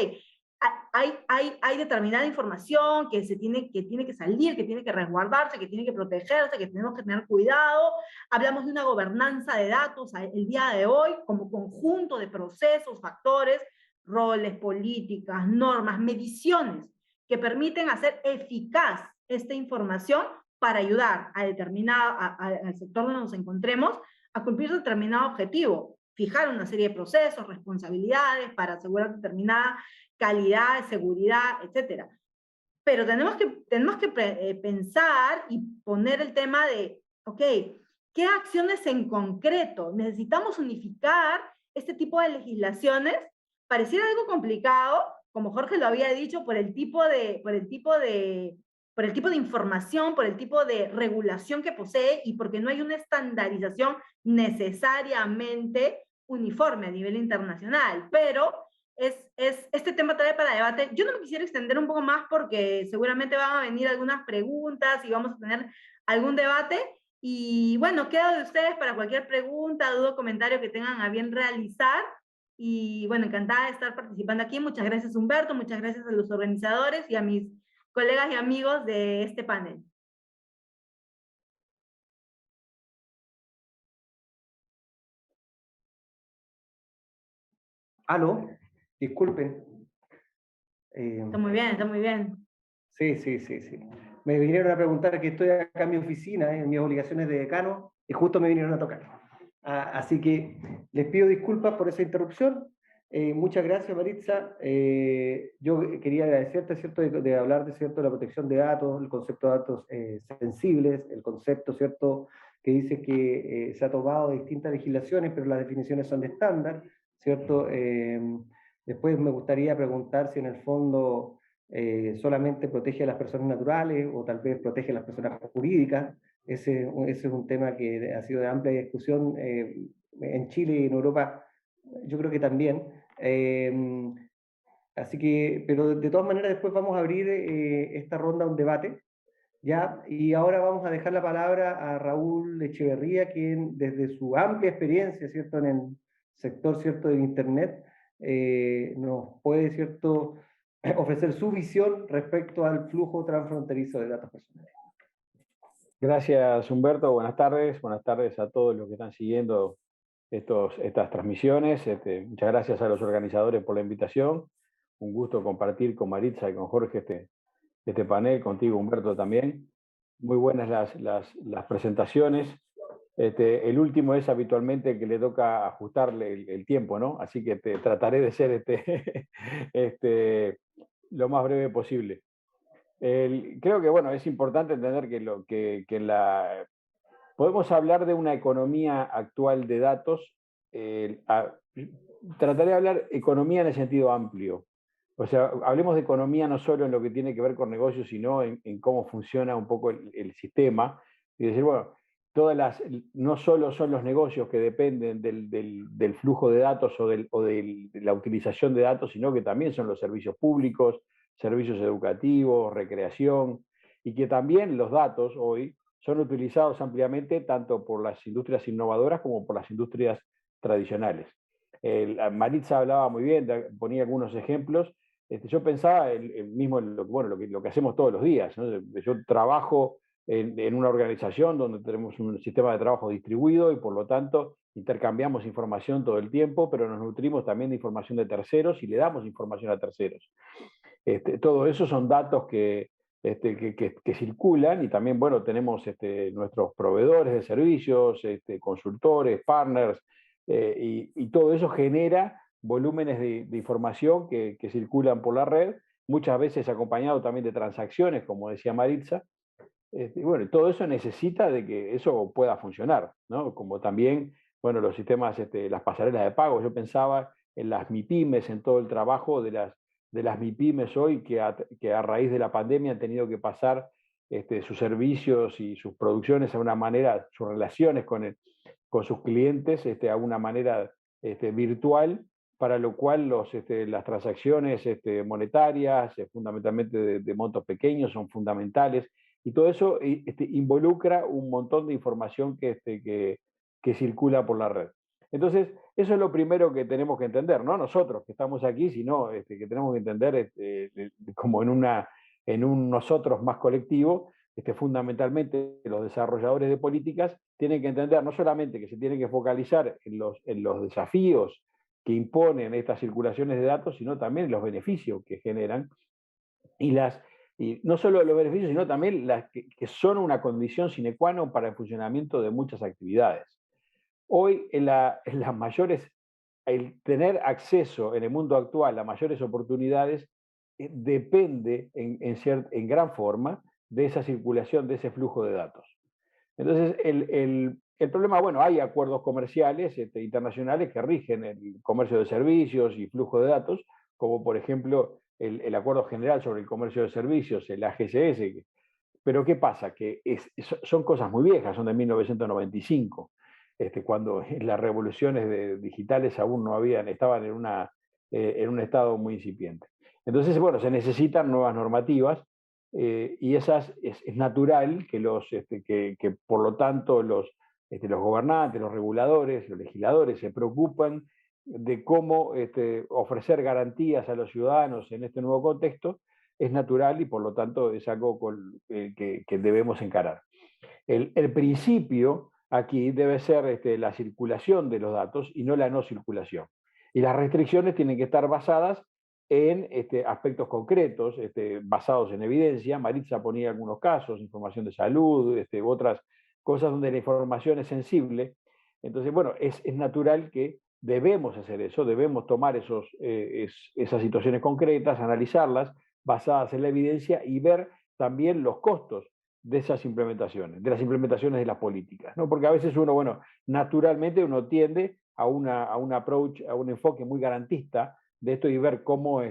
B: hay determinada información que tiene que salir, que tiene que resguardarse, que tiene que protegerse, que tenemos que tener cuidado. Hablamos de una gobernanza de datos el día de hoy como conjunto de procesos, factores, roles, políticas, normas, mediciones que permiten hacer eficaz esta información para ayudar al sector donde nos encontremos a cumplir determinado objetivo, fijar una serie de procesos, responsabilidades para asegurar determinada calidad, seguridad, etc. Pero tenemos que pensar y poner el tema de, ok, ¿qué acciones en concreto? Necesitamos unificar este tipo de legislaciones. Pareciera algo complicado, como Jorge lo había dicho, por el tipo de información, por el tipo de regulación que posee y porque no hay una estandarización necesariamente uniforme a nivel internacional. Pero este tema trae para debate. Yo no me quisiera extender un poco más porque seguramente van a venir algunas preguntas y vamos a tener algún debate. Y bueno, quedo de ustedes para cualquier pregunta, duda o comentario que tengan a bien realizar. Y bueno, encantada de estar participando aquí. Muchas gracias, Humberto. Muchas gracias a los organizadores y a mis colegas y amigos de este panel.
C: ¿Aló? Disculpen.
B: Está muy bien, está muy bien.
C: Sí. Me vinieron a preguntar que estoy acá en mi oficina, en mis obligaciones de decano, y justo me vinieron a tocar. Así que les pido disculpas por esa interrupción. Muchas gracias, Maritza. Yo quería agradecerte, ¿cierto?, de hablar de, ¿cierto?, la protección de datos, el concepto de datos sensibles, el concepto, ¿cierto?, que dice que se ha tomado de distintas legislaciones, pero las definiciones son de estándar, ¿cierto? Después me gustaría preguntar si en el fondo solamente protege a las personas naturales o tal vez protege a las personas jurídicas. Ese es un tema que ha sido de amplia discusión en Chile y en Europa, yo creo que también. Así que, pero de todas maneras después vamos a abrir esta ronda a un debate, ¿ya? Y ahora vamos a dejar la palabra a Raúl Echeverría, quien desde su amplia experiencia, ¿cierto?, en el sector, ¿cierto?, de Internet, nos puede, ¿cierto?, ofrecer su visión respecto al flujo transfronterizo de datos personales.
E: Gracias, Humberto. Buenas tardes a todos los que están siguiendo estas transmisiones. Muchas gracias a los organizadores por la invitación. Un gusto compartir con Maritza y con Jorge este panel, contigo, Humberto, también. Muy buenas las presentaciones. El último es habitualmente que le toca ajustarle el tiempo, ¿no? Así que trataré de ser lo más breve posible. Creo que, bueno, es importante entender podemos hablar de una economía actual de datos trataré de hablar economía en el sentido amplio. O sea, hablemos de economía no solo en lo que tiene que ver con negocios, sino en cómo funciona un poco el sistema. Y decir, bueno, no solo son los negocios que dependen del flujo de datos o de la utilización de datos, sino que también son los servicios públicos, servicios educativos, recreación, y que también los datos hoy son utilizados ampliamente tanto por las industrias innovadoras como por las industrias tradicionales. Maritza hablaba muy bien, ponía algunos ejemplos. Yo pensaba mismo en lo que hacemos todos los días, ¿no? Yo trabajo en una organización donde tenemos un sistema de trabajo distribuido y por lo tanto intercambiamos información todo el tiempo, pero nos nutrimos también de información de terceros y le damos información a terceros. Todo eso son datos que circulan y también, bueno, tenemos nuestros proveedores de servicios, consultores, partners, y todo eso genera volúmenes de información que circulan por la red, muchas veces acompañado también de transacciones, como decía Maritza. Bueno, todo eso necesita de que eso pueda funcionar, ¿no? Como también, bueno, los sistemas, las pasarelas de pago. Yo pensaba en las MIPYMES, en todo el trabajo de las MIPYMES hoy que a raíz de la pandemia han tenido que pasar sus servicios y sus producciones a una manera, sus relaciones con sus clientes a una manera virtual, para lo cual las transacciones monetarias, fundamentalmente de montos pequeños, son fundamentales. Y todo eso involucra un montón de información que circula por la red. Entonces, eso es lo primero que tenemos que entender, no nosotros que estamos aquí, sino que tenemos que entender como en un nosotros más colectivo. Fundamentalmente los desarrolladores de políticas tienen que entender no solamente que se tienen que focalizar en los desafíos que imponen estas circulaciones de datos, sino también en los beneficios que generan y no solo los beneficios, sino también las que son una condición sine qua non para el funcionamiento de muchas actividades. Hoy, las mayores, el tener acceso en el mundo actual a mayores oportunidades depende en gran forma de esa circulación, de ese flujo de datos. Entonces, el problema, bueno, hay acuerdos comerciales internacionales que rigen el comercio de servicios y flujo de datos, como por ejemplo el Acuerdo General sobre el Comercio de Servicios, el AGCS. Pero ¿qué pasa? Que son cosas muy viejas, son de 1995, cuando las revoluciones digitales aún no estaban en un estado muy incipiente. Entonces, bueno, se necesitan nuevas normativas y es natural que por lo tanto los gobernantes, los reguladores, los legisladores se preocupan de cómo ofrecer garantías a los ciudadanos en este nuevo contexto. Es natural y por lo tanto es algo que debemos encarar. El principio aquí debe ser la circulación de los datos y no la no circulación. Y las restricciones tienen que estar basadas en aspectos concretos, basados en evidencia. Maritza ponía algunos casos, información de salud, otras cosas donde la información es sensible. Entonces, bueno, es natural que debemos hacer eso, debemos tomar esas situaciones concretas, analizarlas, basadas en la evidencia y ver también los costos de esas implementaciones, de las implementaciones de las políticas, ¿no? Porque a veces naturalmente uno tiende a un approach, a un enfoque muy garantista de esto y ver cómo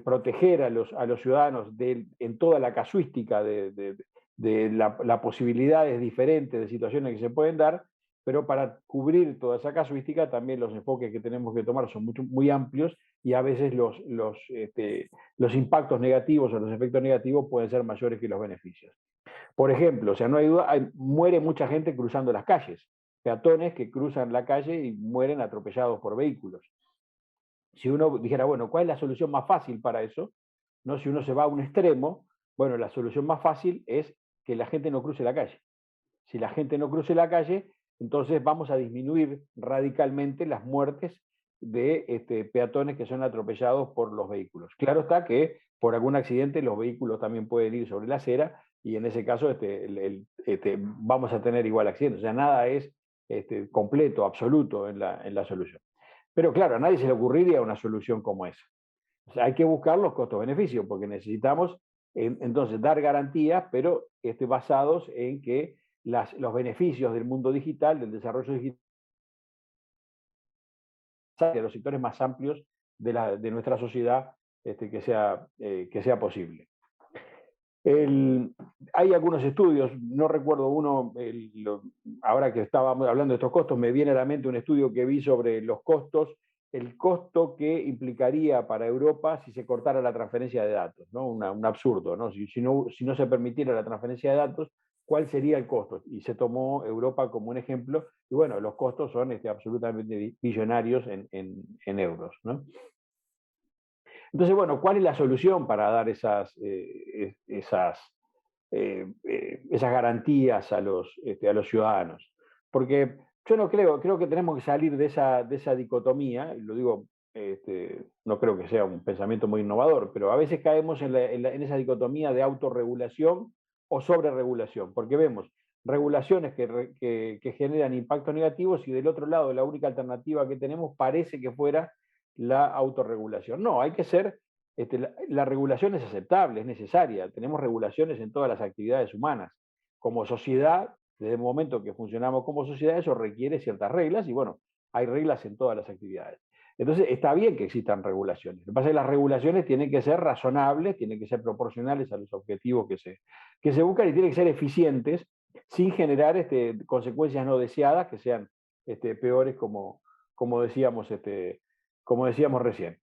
E: proteger a los ciudadanos en toda la casuística de las posibilidades diferentes de situaciones que se pueden dar, pero para cubrir toda esa casuística también los enfoques que tenemos que tomar son muy amplios y a veces los impactos negativos o los efectos negativos pueden ser mayores que los beneficios. Por ejemplo, o sea, no hay duda, muere mucha gente cruzando las calles, peatones que cruzan la calle y mueren atropellados por vehículos. Si uno dijera, bueno, ¿cuál es la solución más fácil para eso? ¿No? Si uno se va a un extremo, bueno, la solución más fácil es que la gente no cruce la calle. Si la gente no cruce la calle, entonces vamos a disminuir radicalmente las muertes de peatones que son atropellados por los vehículos. Claro está que por algún accidente los vehículos también pueden ir sobre la acera y en ese caso vamos a tener igual accidentes. O sea, nada es completo, absoluto en la solución. Pero claro, a nadie se le ocurriría una solución como esa. O sea, hay que buscar los costos-beneficios porque necesitamos entonces dar garantías, pero basados en que los beneficios del mundo digital, del desarrollo digital, de los sectores más amplios de nuestra sociedad que sea posible. Hay algunos estudios, no recuerdo uno, ahora que estábamos hablando de estos costos, me viene a la mente un estudio que vi sobre los costos, el costo que implicaría para Europa si se cortara la transferencia de datos, ¿no? Un absurdo, ¿no? Si no se permitiera la transferencia de datos, ¿cuál sería el costo? Y se tomó Europa como un ejemplo, y bueno, los costos son absolutamente billonarios en euros, ¿no? Entonces, bueno, ¿cuál es la solución para dar esas garantías a los ciudadanos? Porque yo no creo que tenemos que salir de esa dicotomía, y lo digo, no creo que sea un pensamiento muy innovador, pero a veces caemos en esa dicotomía de autorregulación o sobreregulación, porque vemos regulaciones que generan impactos negativos y del otro lado la única alternativa que tenemos parece que fuera la autorregulación. No, hay que ser, la regulación es aceptable, es necesaria. Tenemos regulaciones en todas las actividades humanas. Como sociedad, desde el momento que funcionamos como sociedad, eso requiere ciertas reglas y bueno, hay reglas en todas las actividades. Entonces, está bien que existan regulaciones. Lo que pasa es que las regulaciones tienen que ser razonables, tienen que ser proporcionales a los objetivos que se buscan y tienen que ser eficientes sin generar consecuencias no deseadas que sean peores como decíamos recién.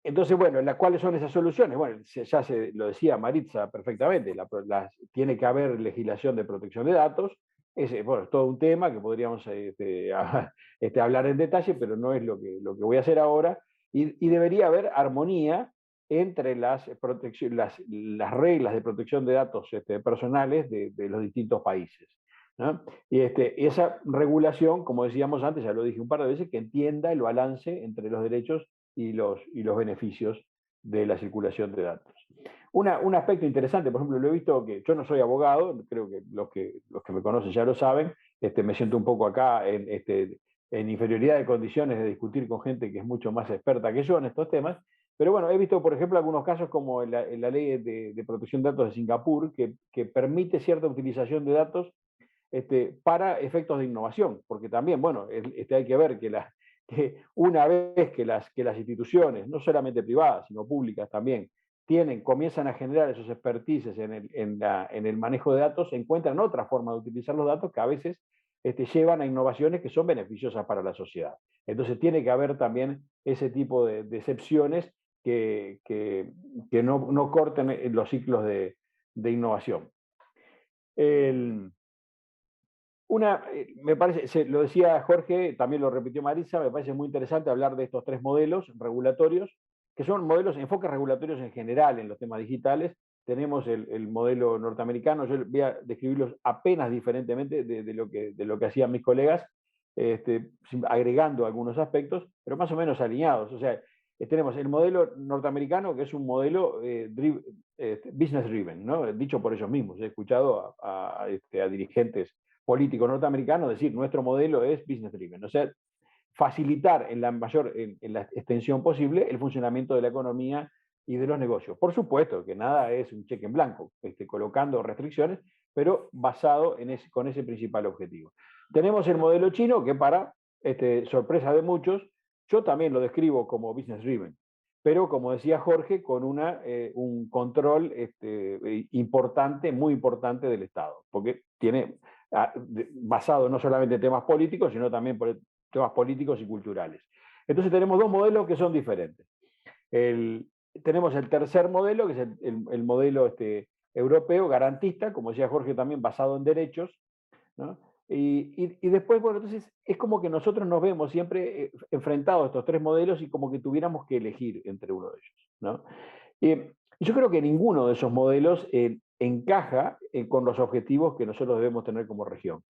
E: Entonces, bueno, ¿cuáles son esas soluciones? Bueno, ya lo decía Maritza perfectamente, tiene que haber legislación de protección de datos. Es todo un tema que podríamos hablar en detalle, pero no es lo que voy a hacer ahora. Y debería haber armonía entre las reglas de protección de datos personales de los distintos países, ¿no? Y esa regulación, como decíamos antes, ya lo dije un par de veces, que entienda el balance entre los derechos y los beneficios de la circulación de datos. Un aspecto interesante, por ejemplo, lo he visto, que yo no soy abogado, creo que los que me conocen ya lo saben, me siento un poco acá en inferioridad de condiciones de discutir con gente que es mucho más experta que yo en estos temas, pero bueno, he visto, por ejemplo, algunos casos como en la ley de protección de datos de Singapur, que permite cierta utilización de datos para efectos de innovación, porque también, bueno, hay que ver que una vez que las instituciones, no solamente privadas, sino públicas también, comienzan a generar esos expertices en el manejo de datos, se encuentran otra forma de utilizar los datos que a veces llevan a innovaciones que son beneficiosas para la sociedad. Entonces tiene que haber también ese tipo de excepciones que no corten los ciclos de innovación. Me parece, lo decía Jorge, también lo repitió Marisa, me parece muy interesante hablar de estos tres modelos regulatorios, que son modelos, enfoques regulatorios en general en los temas digitales. Tenemos el modelo norteamericano, yo voy a describirlos apenas diferentemente de lo que hacían mis colegas, agregando algunos aspectos, pero más o menos alineados. O sea, tenemos el modelo norteamericano, que es un modelo business driven, ¿no? Dicho por ellos mismos. He escuchado a dirigentes políticos norteamericanos decir, nuestro modelo es business driven, o sea, facilitar en la extensión posible el funcionamiento de la economía y de los negocios. Por supuesto que nada es un cheque en blanco, colocando restricciones, pero basado con ese principal objetivo. Tenemos el modelo chino, que para sorpresa de muchos, yo también lo describo como business driven, pero como decía Jorge, con un control importante, muy importante del Estado, porque tiene basado no solamente en temas políticos, sino también por temas políticos y culturales. Entonces tenemos dos modelos que son diferentes. Tenemos el tercer modelo, que es el modelo europeo, garantista, como decía Jorge, también basado en derechos, ¿no? Y después, bueno, entonces es como que nosotros nos vemos siempre enfrentados a estos tres modelos y como que tuviéramos que elegir entre uno de ellos, ¿no? Yo creo que ninguno de esos modelos encaja con los objetivos que nosotros debemos tener como región.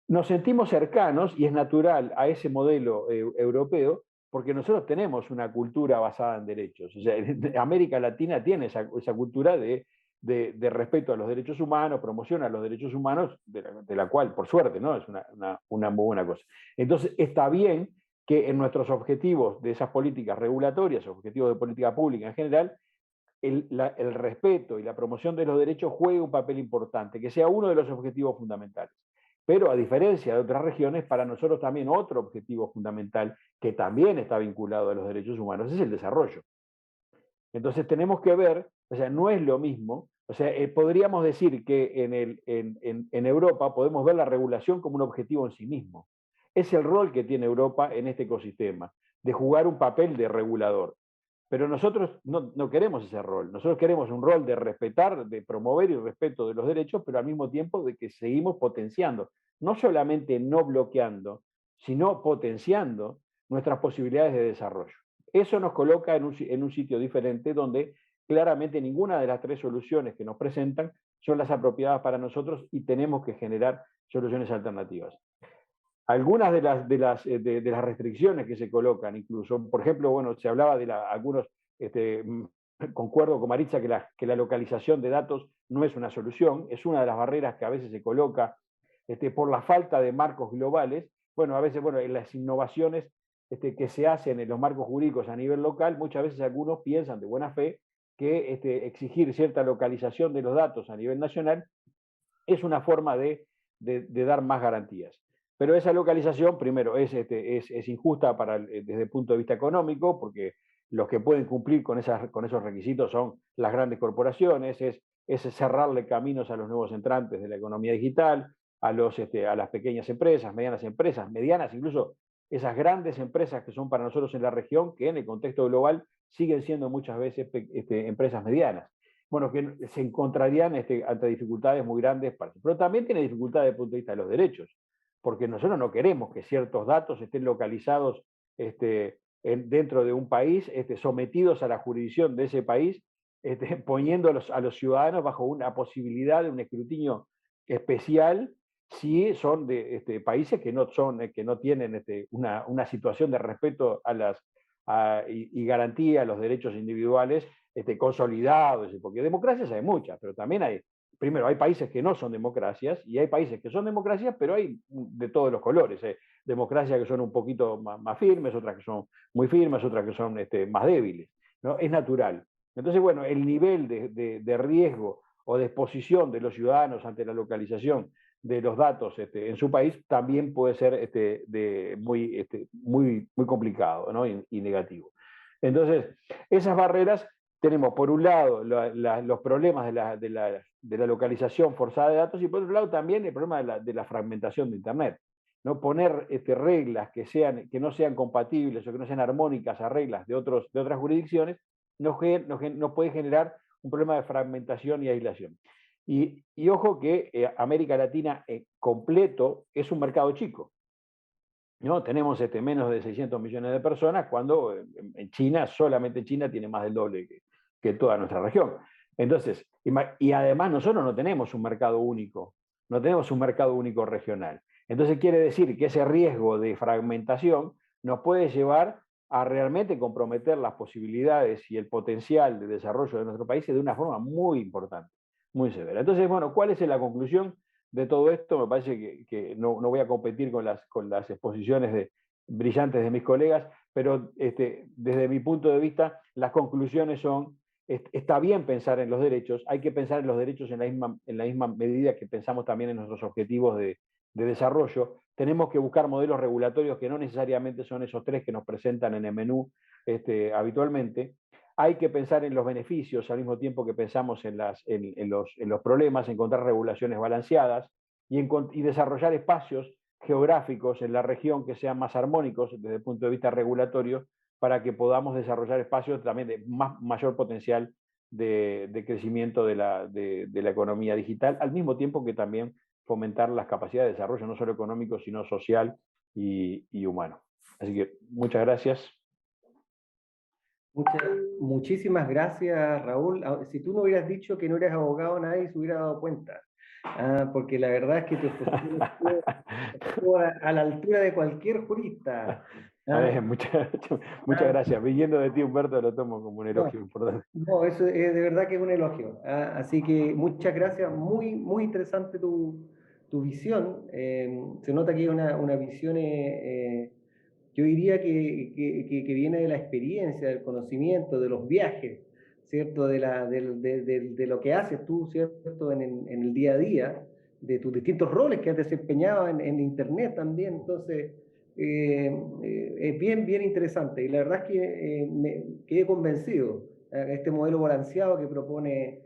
E: Nos sentimos cercanos, y es natural, a ese modelo europeo, porque nosotros tenemos una cultura basada en derechos. O sea, América Latina tiene esa cultura de respeto a los derechos humanos, promoción a los derechos humanos, de la cual, por suerte, ¿no? Es una muy buena cosa. Entonces, está bien que en nuestros objetivos de esas políticas regulatorias, objetivos de política pública en general, el respeto y la promoción de los derechos juegue un papel importante, que sea uno de los objetivos fundamentales. Pero a diferencia de otras regiones, para nosotros también otro objetivo fundamental que también está vinculado a los derechos humanos es el desarrollo. Entonces tenemos que ver, o sea, no es lo mismo, o sea, podríamos decir que en Europa podemos ver la regulación como un objetivo en sí mismo. Es el rol que tiene Europa en este ecosistema, de jugar un papel de regulador. Pero nosotros no queremos ese rol, nosotros queremos un rol de respetar, de promover el respeto de los derechos, pero al mismo tiempo de que seguimos potenciando, no solamente no bloqueando, sino potenciando nuestras posibilidades de desarrollo. Eso nos coloca en un sitio diferente donde claramente ninguna de las tres soluciones que nos presentan son las apropiadas para nosotros y tenemos que generar soluciones alternativas. Algunas de las restricciones que se colocan, incluso, por ejemplo, bueno, se hablaba de algunos, concuerdo con Maritza que la localización de datos no es una solución, es una de las barreras que a veces se coloca por la falta de marcos globales. Bueno, a veces, bueno, en las innovaciones que se hacen en los marcos jurídicos a nivel local, muchas veces algunos piensan de buena fe que exigir cierta localización de los datos a nivel nacional es una forma de dar más garantías. Pero esa localización, primero, es injusta desde el punto de vista económico, porque los que pueden cumplir con esos requisitos son las grandes corporaciones, es cerrarle caminos a los nuevos entrantes de la economía digital, a las pequeñas empresas, medianas, incluso esas grandes empresas que son para nosotros en la región, que en el contexto global siguen siendo muchas veces empresas medianas. Bueno, que se encontrarían ante dificultades muy grandes, pero también tiene dificultades desde el punto de vista de los derechos, porque nosotros no queremos que ciertos datos estén localizados dentro de un país, sometidos a la jurisdicción de ese país, poniéndolos a los ciudadanos bajo una posibilidad de un escrutinio especial si son de países que no tienen una situación de respeto y garantía a los derechos individuales consolidados, porque democracias hay muchas, pero también primero hay países que no son democracias y hay países que son democracias, pero hay de todos los colores. Democracias que son un poquito más firmes, otras que son muy firmes, otras que son más débiles, ¿no? Es natural. Entonces, bueno, el nivel de riesgo o de exposición de los ciudadanos ante la localización de los datos en su país también puede ser muy complicado, ¿no? y negativo. Entonces, esas barreras tenemos, por un lado, los problemas de la localización forzada de datos y por otro lado también el problema de la fragmentación de Internet. ¿No? Poner reglas que no sean compatibles o que no sean armónicas a reglas de otras jurisdicciones nos puede generar un problema de fragmentación y aislación. Y ojo que América Latina completo es un mercado chico, ¿no? Tenemos menos de 600 millones de personas, cuando en China, solamente China, tiene más del doble que toda nuestra región. Entonces, y además nosotros no tenemos un mercado único, no tenemos un mercado único regional. Entonces quiere decir que ese riesgo de fragmentación nos puede llevar a realmente comprometer las posibilidades y el potencial de desarrollo de nuestro país de una forma muy importante, muy severa. Entonces, bueno, ¿cuál es la conclusión de todo esto? Me parece que no voy a competir con las exposiciones brillantes de mis colegas, pero desde mi punto de vista, las conclusiones son: está bien pensar en los derechos, hay que pensar en los derechos en la misma medida que pensamos también en nuestros objetivos de desarrollo. Tenemos que buscar modelos regulatorios que no necesariamente son esos tres que nos presentan en el menú habitualmente. Hay que pensar en los beneficios al mismo tiempo que pensamos en los problemas, encontrar regulaciones balanceadas y desarrollar espacios geográficos en la región que sean más armónicos desde el punto de vista regulatorio, para que podamos desarrollar espacios también de mayor potencial de crecimiento de la economía digital, al mismo tiempo que también fomentar las capacidades de desarrollo, no solo económico, sino social y humano. Así que muchas gracias.
F: Muchísimas gracias, Raúl. Si tú no hubieras dicho que no eres abogado, nadie se hubiera dado cuenta. Porque la verdad es que tu exposición estuvo a la altura de cualquier jurista.
E: Muchas gracias. Viniendo de ti, Humberto, lo tomo como un elogio importante.
F: No, eso es de verdad que es un elogio. Así que muchas gracias. Muy, muy interesante tu visión. Se nota que hay una visión, yo diría que viene de la experiencia, del conocimiento, de los viajes, ¿cierto? De lo que haces tú, ¿cierto? En el día a día. de tus distintos roles que has desempeñado en Internet también. Entonces, es bien interesante. Y la verdad es que me quedé convencido de este modelo balanceado que propone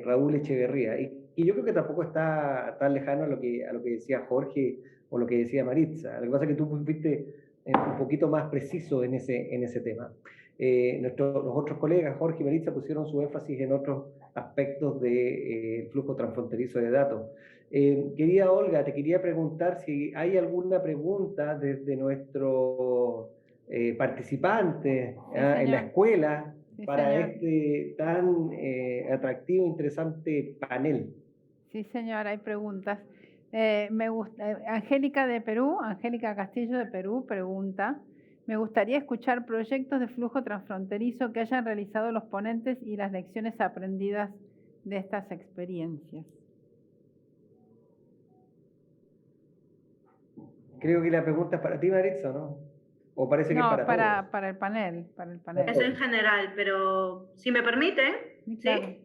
F: Raúl Echeverría. Y yo creo que tampoco está tan lejano a lo que decía Jorge o lo que decía Maritza. Lo que pasa es que tú fuiste un poquito más preciso en ese tema. Los otros colegas, Jorge y Maritza, pusieron su énfasis en otros aspectos del flujo transfronterizo de datos. Querida Olga, te quería preguntar si hay alguna pregunta desde nuestros participantes en la escuela para este tan atractivo e interesante panel.
A: Sí, señor, hay preguntas. Me gusta, Angélica de Perú, Angélica Castillo de Perú pregunta: me gustaría escuchar proyectos de flujo transfronterizo que hayan realizado los ponentes y las lecciones aprendidas de estas experiencias.
F: Creo que la pregunta es para ti, Maritza, ¿no? ¿O parece que es para todos?
A: Para el panel.
B: Es en general, pero si me permiten,
A: claro.
B: ¿sí?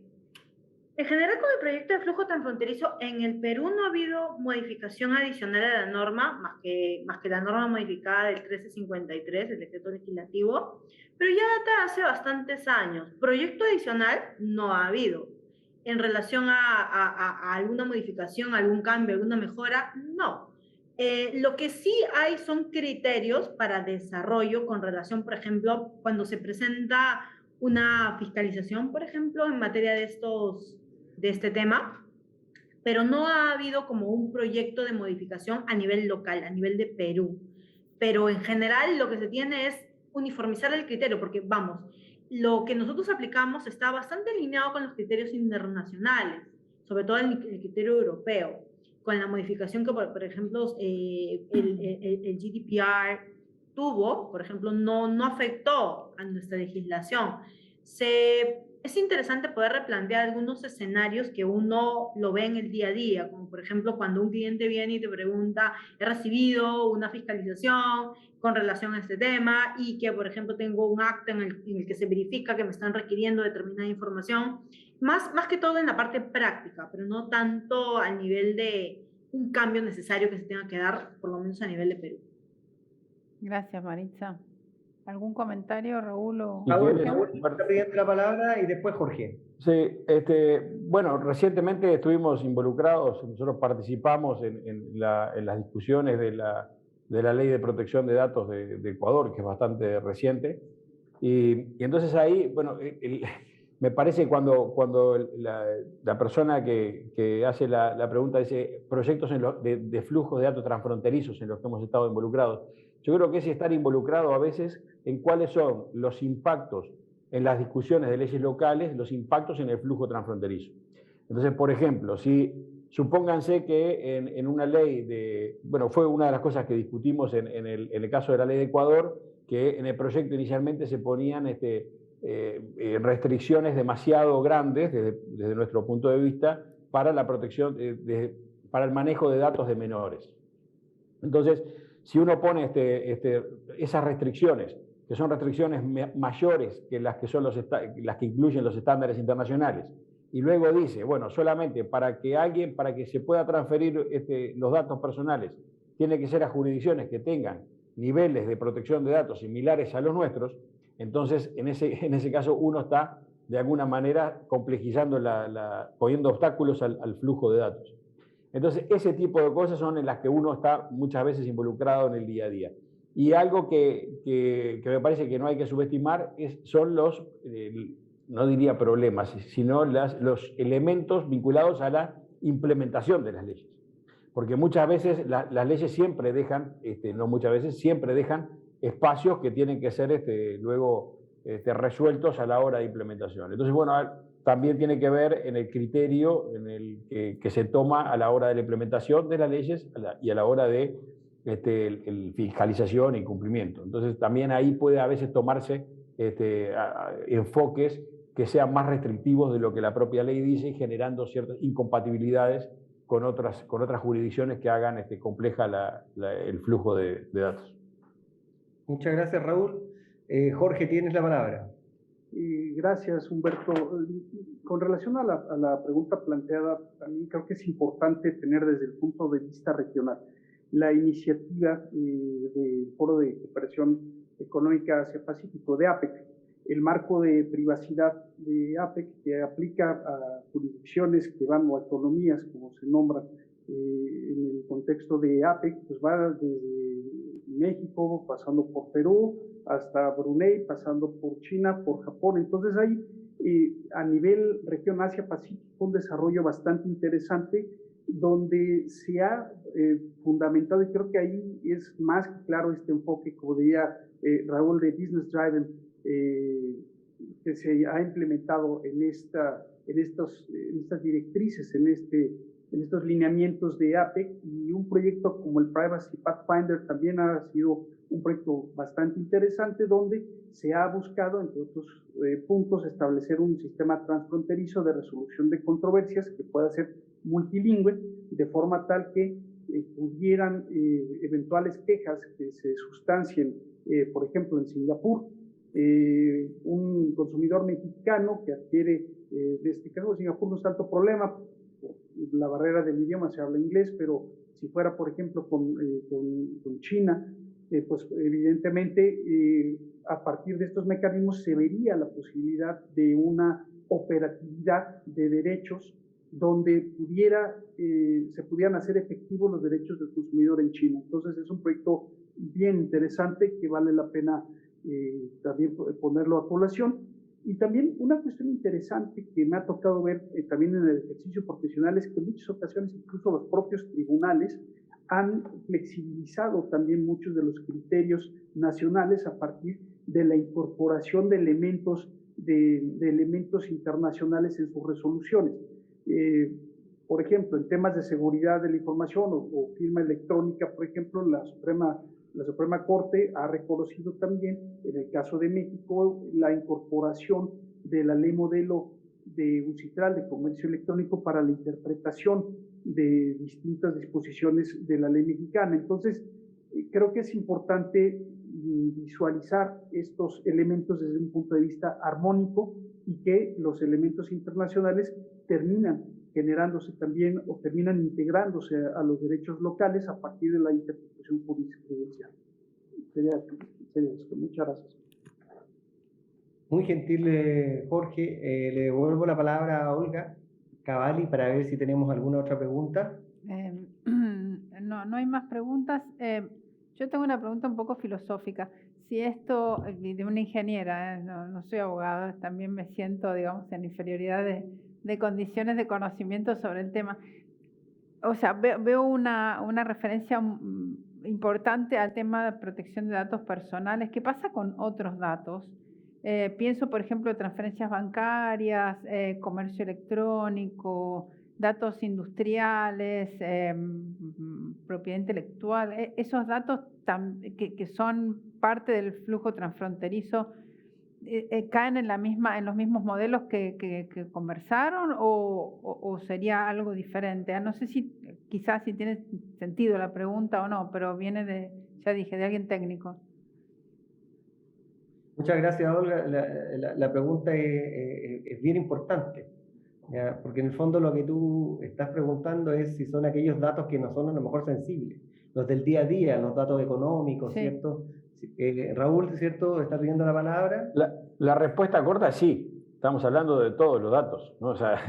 B: En general, con el proyecto de flujo transfronterizo, en el Perú no ha habido modificación adicional a la norma, más que la norma modificada del 1353, el decreto legislativo, pero ya data hace bastantes años. Proyecto adicional no ha habido. En relación a alguna modificación, algún cambio, alguna mejora, no. Lo que sí hay son criterios para desarrollo con relación, por ejemplo, cuando se presenta una fiscalización, por ejemplo, en materia de este tema, pero no ha habido como un proyecto de modificación a nivel local, a nivel de Perú. Pero en general lo que se tiene es uniformizar el criterio, porque vamos, lo que nosotros aplicamos está bastante alineado con los criterios internacionales, sobre todo el criterio europeo, con la modificación que, por ejemplo, el GDPR tuvo, por ejemplo, no afectó a nuestra legislación. Es interesante poder replantear algunos escenarios que uno lo ve en el día a día, como por ejemplo cuando un cliente viene y te pregunta: he recibido una fiscalización con relación a este tema y que por ejemplo tengo un acta en el que se verifica que me están requiriendo determinada información, más que todo en la parte práctica, pero no tanto a nivel de un cambio necesario que se tenga que dar, por lo menos a nivel de Perú.
A: Gracias, Maritza. ¿Algún comentario, Raúl?
F: Raúl está pidiendo la palabra y después Jorge.
E: Sí, bueno, recientemente estuvimos involucrados, nosotros participamos en las discusiones de la Ley de Protección de Datos de Ecuador, que es bastante reciente, y entonces ahí, bueno, me parece cuando la persona que hace la pregunta dice proyectos de flujos de datos transfronterizos en los que hemos estado involucrados, yo creo que es estar involucrado a veces en cuáles son los impactos en las discusiones de leyes locales, los impactos en el flujo transfronterizo. Entonces, por ejemplo, supónganse que en una ley bueno, fue una de las cosas que discutimos en el caso de la ley de Ecuador, que en el proyecto inicialmente se ponían restricciones demasiado grandes desde nuestro punto de vista para la protección, para el manejo de datos de menores. Entonces, si uno pone esas restricciones, que son restricciones mayores que las que incluyen los estándares internacionales, y luego dice, bueno, solamente para que se pueda transferir los datos personales, tiene que ser a jurisdicciones que tengan niveles de protección de datos similares a los nuestros, entonces en ese caso uno está de alguna manera complejizando, poniendo obstáculos al flujo de datos. Entonces ese tipo de cosas son en las que uno está muchas veces involucrado en el día a día. Y algo que me parece que no hay que subestimar son no diría problemas, sino los elementos vinculados a la implementación de las leyes. Porque muchas veces las leyes siempre dejan, no muchas veces, siempre dejan espacios que tienen que ser luego resueltos a la hora de implementación. Entonces, bueno, también tiene que ver en el criterio que se toma a la hora de la implementación de las leyes y a la hora de fiscalización y cumplimiento. Entonces, también ahí puede a veces tomarse enfoques que sean más restrictivos de lo que la propia ley dice, generando ciertas incompatibilidades con otras jurisdicciones que hagan compleja el flujo de datos.
F: Muchas gracias, Raúl. Jorge, tienes la palabra.
D: Gracias, Humberto. Con relación a la pregunta planteada, también creo que es importante tener desde el punto de vista regional la iniciativa del Foro de Cooperación Económica Asia-Pacífico, de APEC, el marco de privacidad de APEC, que aplica a jurisdicciones que van, o autonomías, como se nombran en el contexto de APEC, pues va desde México, pasando por Perú, hasta Brunei, pasando por China, por Japón. Entonces hay a nivel región Asia-Pacífico un desarrollo bastante interesante donde se ha fundamentado, y creo que ahí es más que claro este enfoque, como diría Raúl, de Business Driven, que se ha implementado en estas directrices, en estos lineamientos de APEC, y un proyecto como el Privacy Pathfinder también ha sido un proyecto bastante interesante donde se ha buscado, entre otros puntos, establecer un sistema transfronterizo de resolución de controversias que pueda ser multilingüe, de forma tal que pudieran eventuales quejas que se sustancien, por ejemplo, en Singapur, un consumidor mexicano que adquiere, de este caso de Singapur no es tanto problema, la barrera del idioma, se habla inglés, pero si fuera, por ejemplo, con China, pues evidentemente a partir de estos mecanismos se vería la posibilidad de una operatividad de derechos donde se pudieran hacer efectivos los derechos del consumidor en China. Entonces es un proyecto bien interesante que vale la pena también ponerlo a colación. Y también una cuestión interesante que me ha tocado ver también en el ejercicio profesional es que en muchas ocasiones incluso los propios tribunales han flexibilizado también muchos de los criterios nacionales a partir de la incorporación de elementos internacionales en sus resoluciones. Por ejemplo, en temas de seguridad de la información o firma electrónica, por ejemplo, la Suprema Corte ha reconocido también, en el caso de México, la incorporación de la ley modelo de UNCITRAL, de comercio electrónico, para la interpretación de distintas disposiciones de la ley mexicana. Entonces, creo que es importante visualizar estos elementos desde un punto de vista armónico y que los elementos internacionales terminan generándose también o terminan integrándose a los derechos locales a partir de la interpretación jurisprudencial. Sería esto. Muchas gracias.
F: Muy gentil, Jorge. Le devuelvo la palabra a Olga Cavalli para ver si tenemos alguna otra pregunta.
A: No hay más preguntas. Yo tengo una pregunta un poco filosófica. Si esto, de una ingeniera, no soy abogada, también me siento, digamos, en inferioridad de condiciones de conocimiento sobre el tema. O sea, veo una referencia importante al tema de protección de datos personales. ¿Qué pasa con otros datos? Pienso, por ejemplo, transferencias bancarias, comercio electrónico, datos industriales, propiedad intelectual. Esos datos que son parte del flujo transfronterizo, ¿caen en los mismos modelos que conversaron o sería algo diferente? No sé si quizás si tiene sentido la pregunta o no, pero viene de alguien técnico.
F: Muchas gracias, Olga. La pregunta es bien importante, ¿ya? Porque en el fondo lo que tú estás preguntando es si son aquellos datos que no son a lo mejor sensibles, los del día a día, los datos económicos, sí. ¿Cierto? Raúl, ¿cierto? ¿Está pidiendo la palabra?
E: La respuesta corta es sí. Estamos hablando de todos los datos, ¿no? O sea,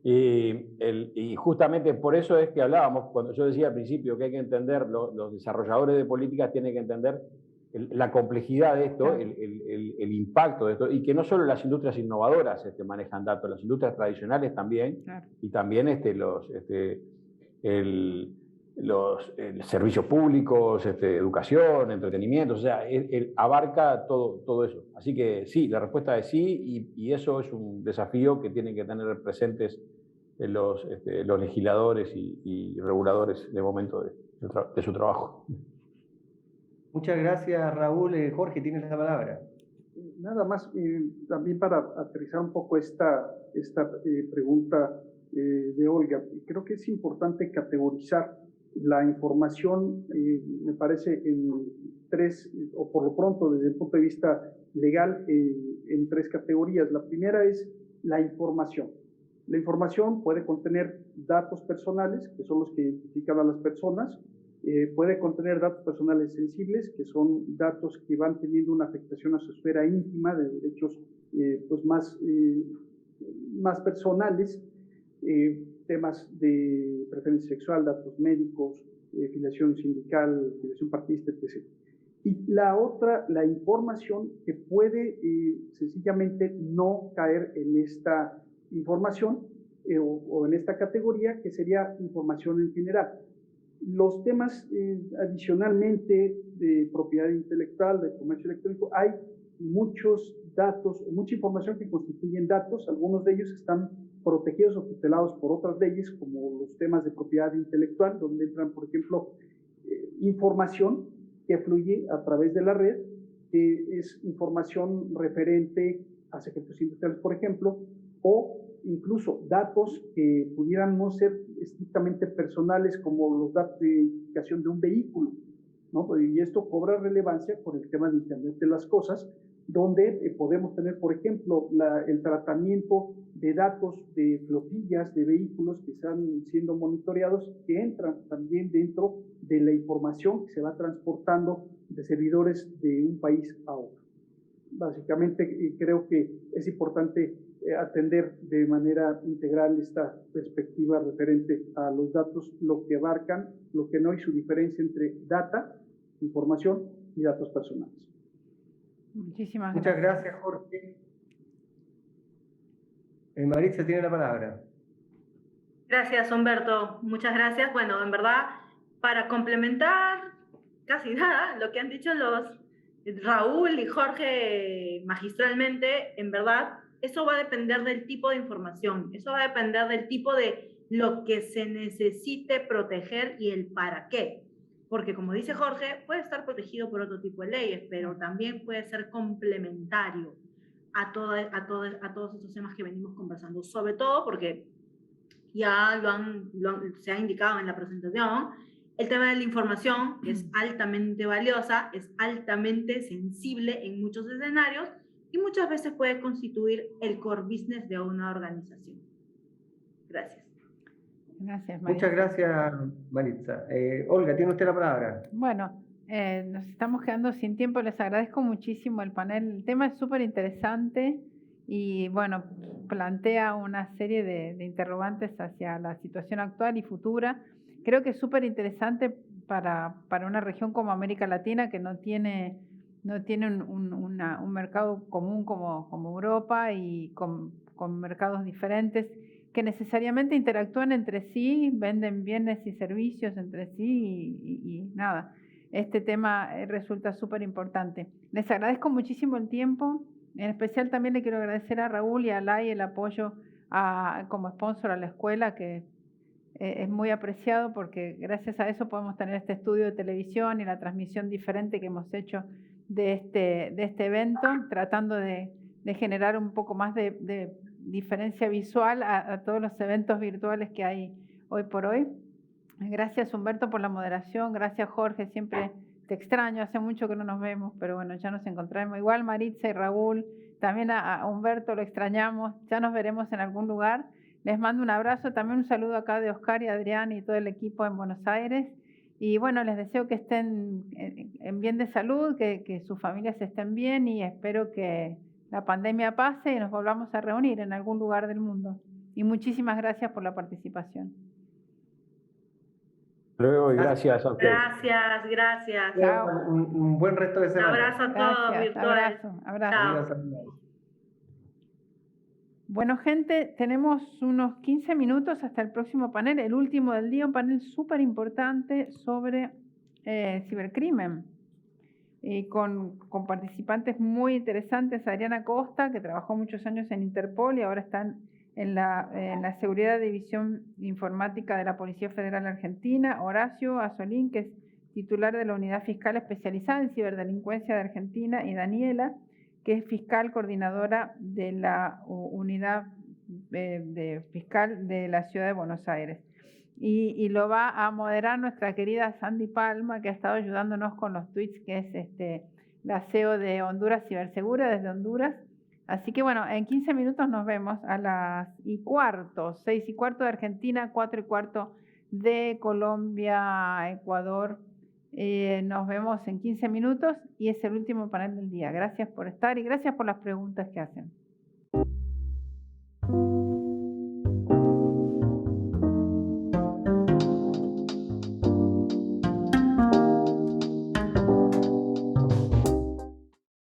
E: y justamente por eso es que hablábamos, cuando yo decía al principio que hay que entender, los desarrolladores de políticas tienen que entender la complejidad de esto, claro. el impacto de esto, y que no solo las industrias innovadoras manejan datos, las industrias tradicionales también, claro. Y también los servicios públicos, educación, entretenimiento, o sea, abarca todo eso. Así que sí, la respuesta es sí, y eso es un desafío que tienen que tener presentes los legisladores y reguladores de momento de su trabajo.
F: Muchas gracias, Raúl. Jorge, tienes la palabra.
D: Nada más, también para aterrizar un poco esta pregunta de Olga, creo que es importante categorizar la información, me parece, en tres, o por lo pronto desde el punto de vista legal en 3 categorías. La primera es la información. La información puede contener datos personales, que son los que identifican a las personas, puede contener datos personales sensibles, que son datos que van teniendo una afectación a su esfera íntima, de derechos pues más personales, temas de preferencia sexual, datos médicos, filiación sindical, filiación partidista, etc. Y la otra, la información que puede sencillamente no caer en esta información o en esta categoría, que sería información en general. Los temas adicionalmente de propiedad intelectual, de comercio electrónico, hay muchos datos, mucha información que constituyen datos, algunos de ellos están protegidos o tutelados por otras leyes, como los temas de propiedad intelectual, donde entran, por ejemplo, información que fluye a través de la red, que es información referente a secretos industriales, por ejemplo, o incluso datos que pudieran no ser estrictamente personales, como los datos de identificación de un vehículo, ¿no? Y esto cobra relevancia por el tema de Internet de las cosas, donde podemos tener, por ejemplo, el tratamiento de datos de flotillas de vehículos que están siendo monitoreados, que entran también dentro de la información que se va transportando de servidores de un país a otro. Básicamente, creo que es importante atender de manera integral esta perspectiva referente a los datos, lo que abarcan, lo que no, y su diferencia entre data, información, y datos personales.
A: Muchísimas gracias.
F: Muchas gracias, Jorge. Maritza tiene la palabra.
B: Gracias, Humberto. Muchas gracias. Bueno, en verdad, para complementar casi nada lo que han dicho los Raúl y Jorge magistralmente, en verdad, eso va a depender del tipo de información, eso va a depender del tipo de lo que se necesite proteger y el para qué. Porque como dice Jorge, puede estar protegido por otro tipo de leyes, pero también puede ser complementario a todos estos temas que venimos conversando, sobre todo porque ya se ha indicado en la presentación, el tema de la información es altamente valiosa, es altamente sensible en muchos escenarios y muchas veces puede constituir el core business de una organización. Gracias.
A: Gracias, Maritza.
F: Muchas gracias, Maritza. Olga, tiene usted la palabra.
A: Bueno, nos estamos quedando sin tiempo. Les agradezco muchísimo el panel. El tema es súper interesante y, bueno, plantea una serie de interrogantes hacia la situación actual y futura. Creo que es súper interesante para una región como América Latina, que no tiene un mercado común como Europa, y con mercados diferentes que necesariamente interactúan entre sí, venden bienes y servicios entre sí y nada. Este tema resulta súper importante. Les agradezco muchísimo el tiempo. En especial también le quiero agradecer a Raúl y a Lai el apoyo como sponsor a la escuela, que es muy apreciado, porque gracias a eso podemos tener este estudio de televisión y la transmisión diferente que hemos hecho de este evento, tratando de generar un poco más de diferencia visual a todos los eventos virtuales que hay hoy por hoy. Gracias, Humberto, por la moderación. Gracias, Jorge. Siempre te extraño, hace mucho que no nos vemos, pero bueno, ya nos encontraremos. Igual Maritza y Raúl, también a Humberto lo extrañamos. Ya nos veremos en algún lugar. Les mando un abrazo, también un saludo acá de Oscar y Adrián y todo el equipo en Buenos Aires. Y bueno, les deseo que estén en bien de salud, que sus familias estén bien, y espero que la pandemia pase y nos volvamos a reunir en algún lugar del mundo. Y muchísimas gracias por la participación.
E: Luego, y gracias a ustedes.
B: Gracias.
A: Chao.
F: Un buen resto de
B: Un
F: semana.
B: abrazo a todos
A: Gracias,
B: virtuales.
A: abrazo.
B: Chao.
A: Bueno, gente, tenemos unos 15 minutos hasta el próximo panel, el último del día, un panel súper importante sobre cibercrimen, y con participantes muy interesantes. Adriana Costa, que trabajó muchos años en Interpol y ahora está en la Seguridad de División Informática de la Policía Federal Argentina. Horacio Asolín, que es titular de la Unidad Fiscal Especializada en Ciberdelincuencia de Argentina, y Daniela, que es fiscal coordinadora de la Unidad Fiscal de la Ciudad de Buenos Aires. Y lo va a moderar nuestra querida Sandy Palma, que ha estado ayudándonos con los tweets, que es la CEO de Honduras Cibersegura desde Honduras. Así que bueno, en 15 minutos nos vemos a las 6:15 de Argentina, 4:15 de Colombia, Ecuador. Nos vemos en 15 minutos y es el último panel del día. Gracias por estar y gracias por las preguntas que hacen.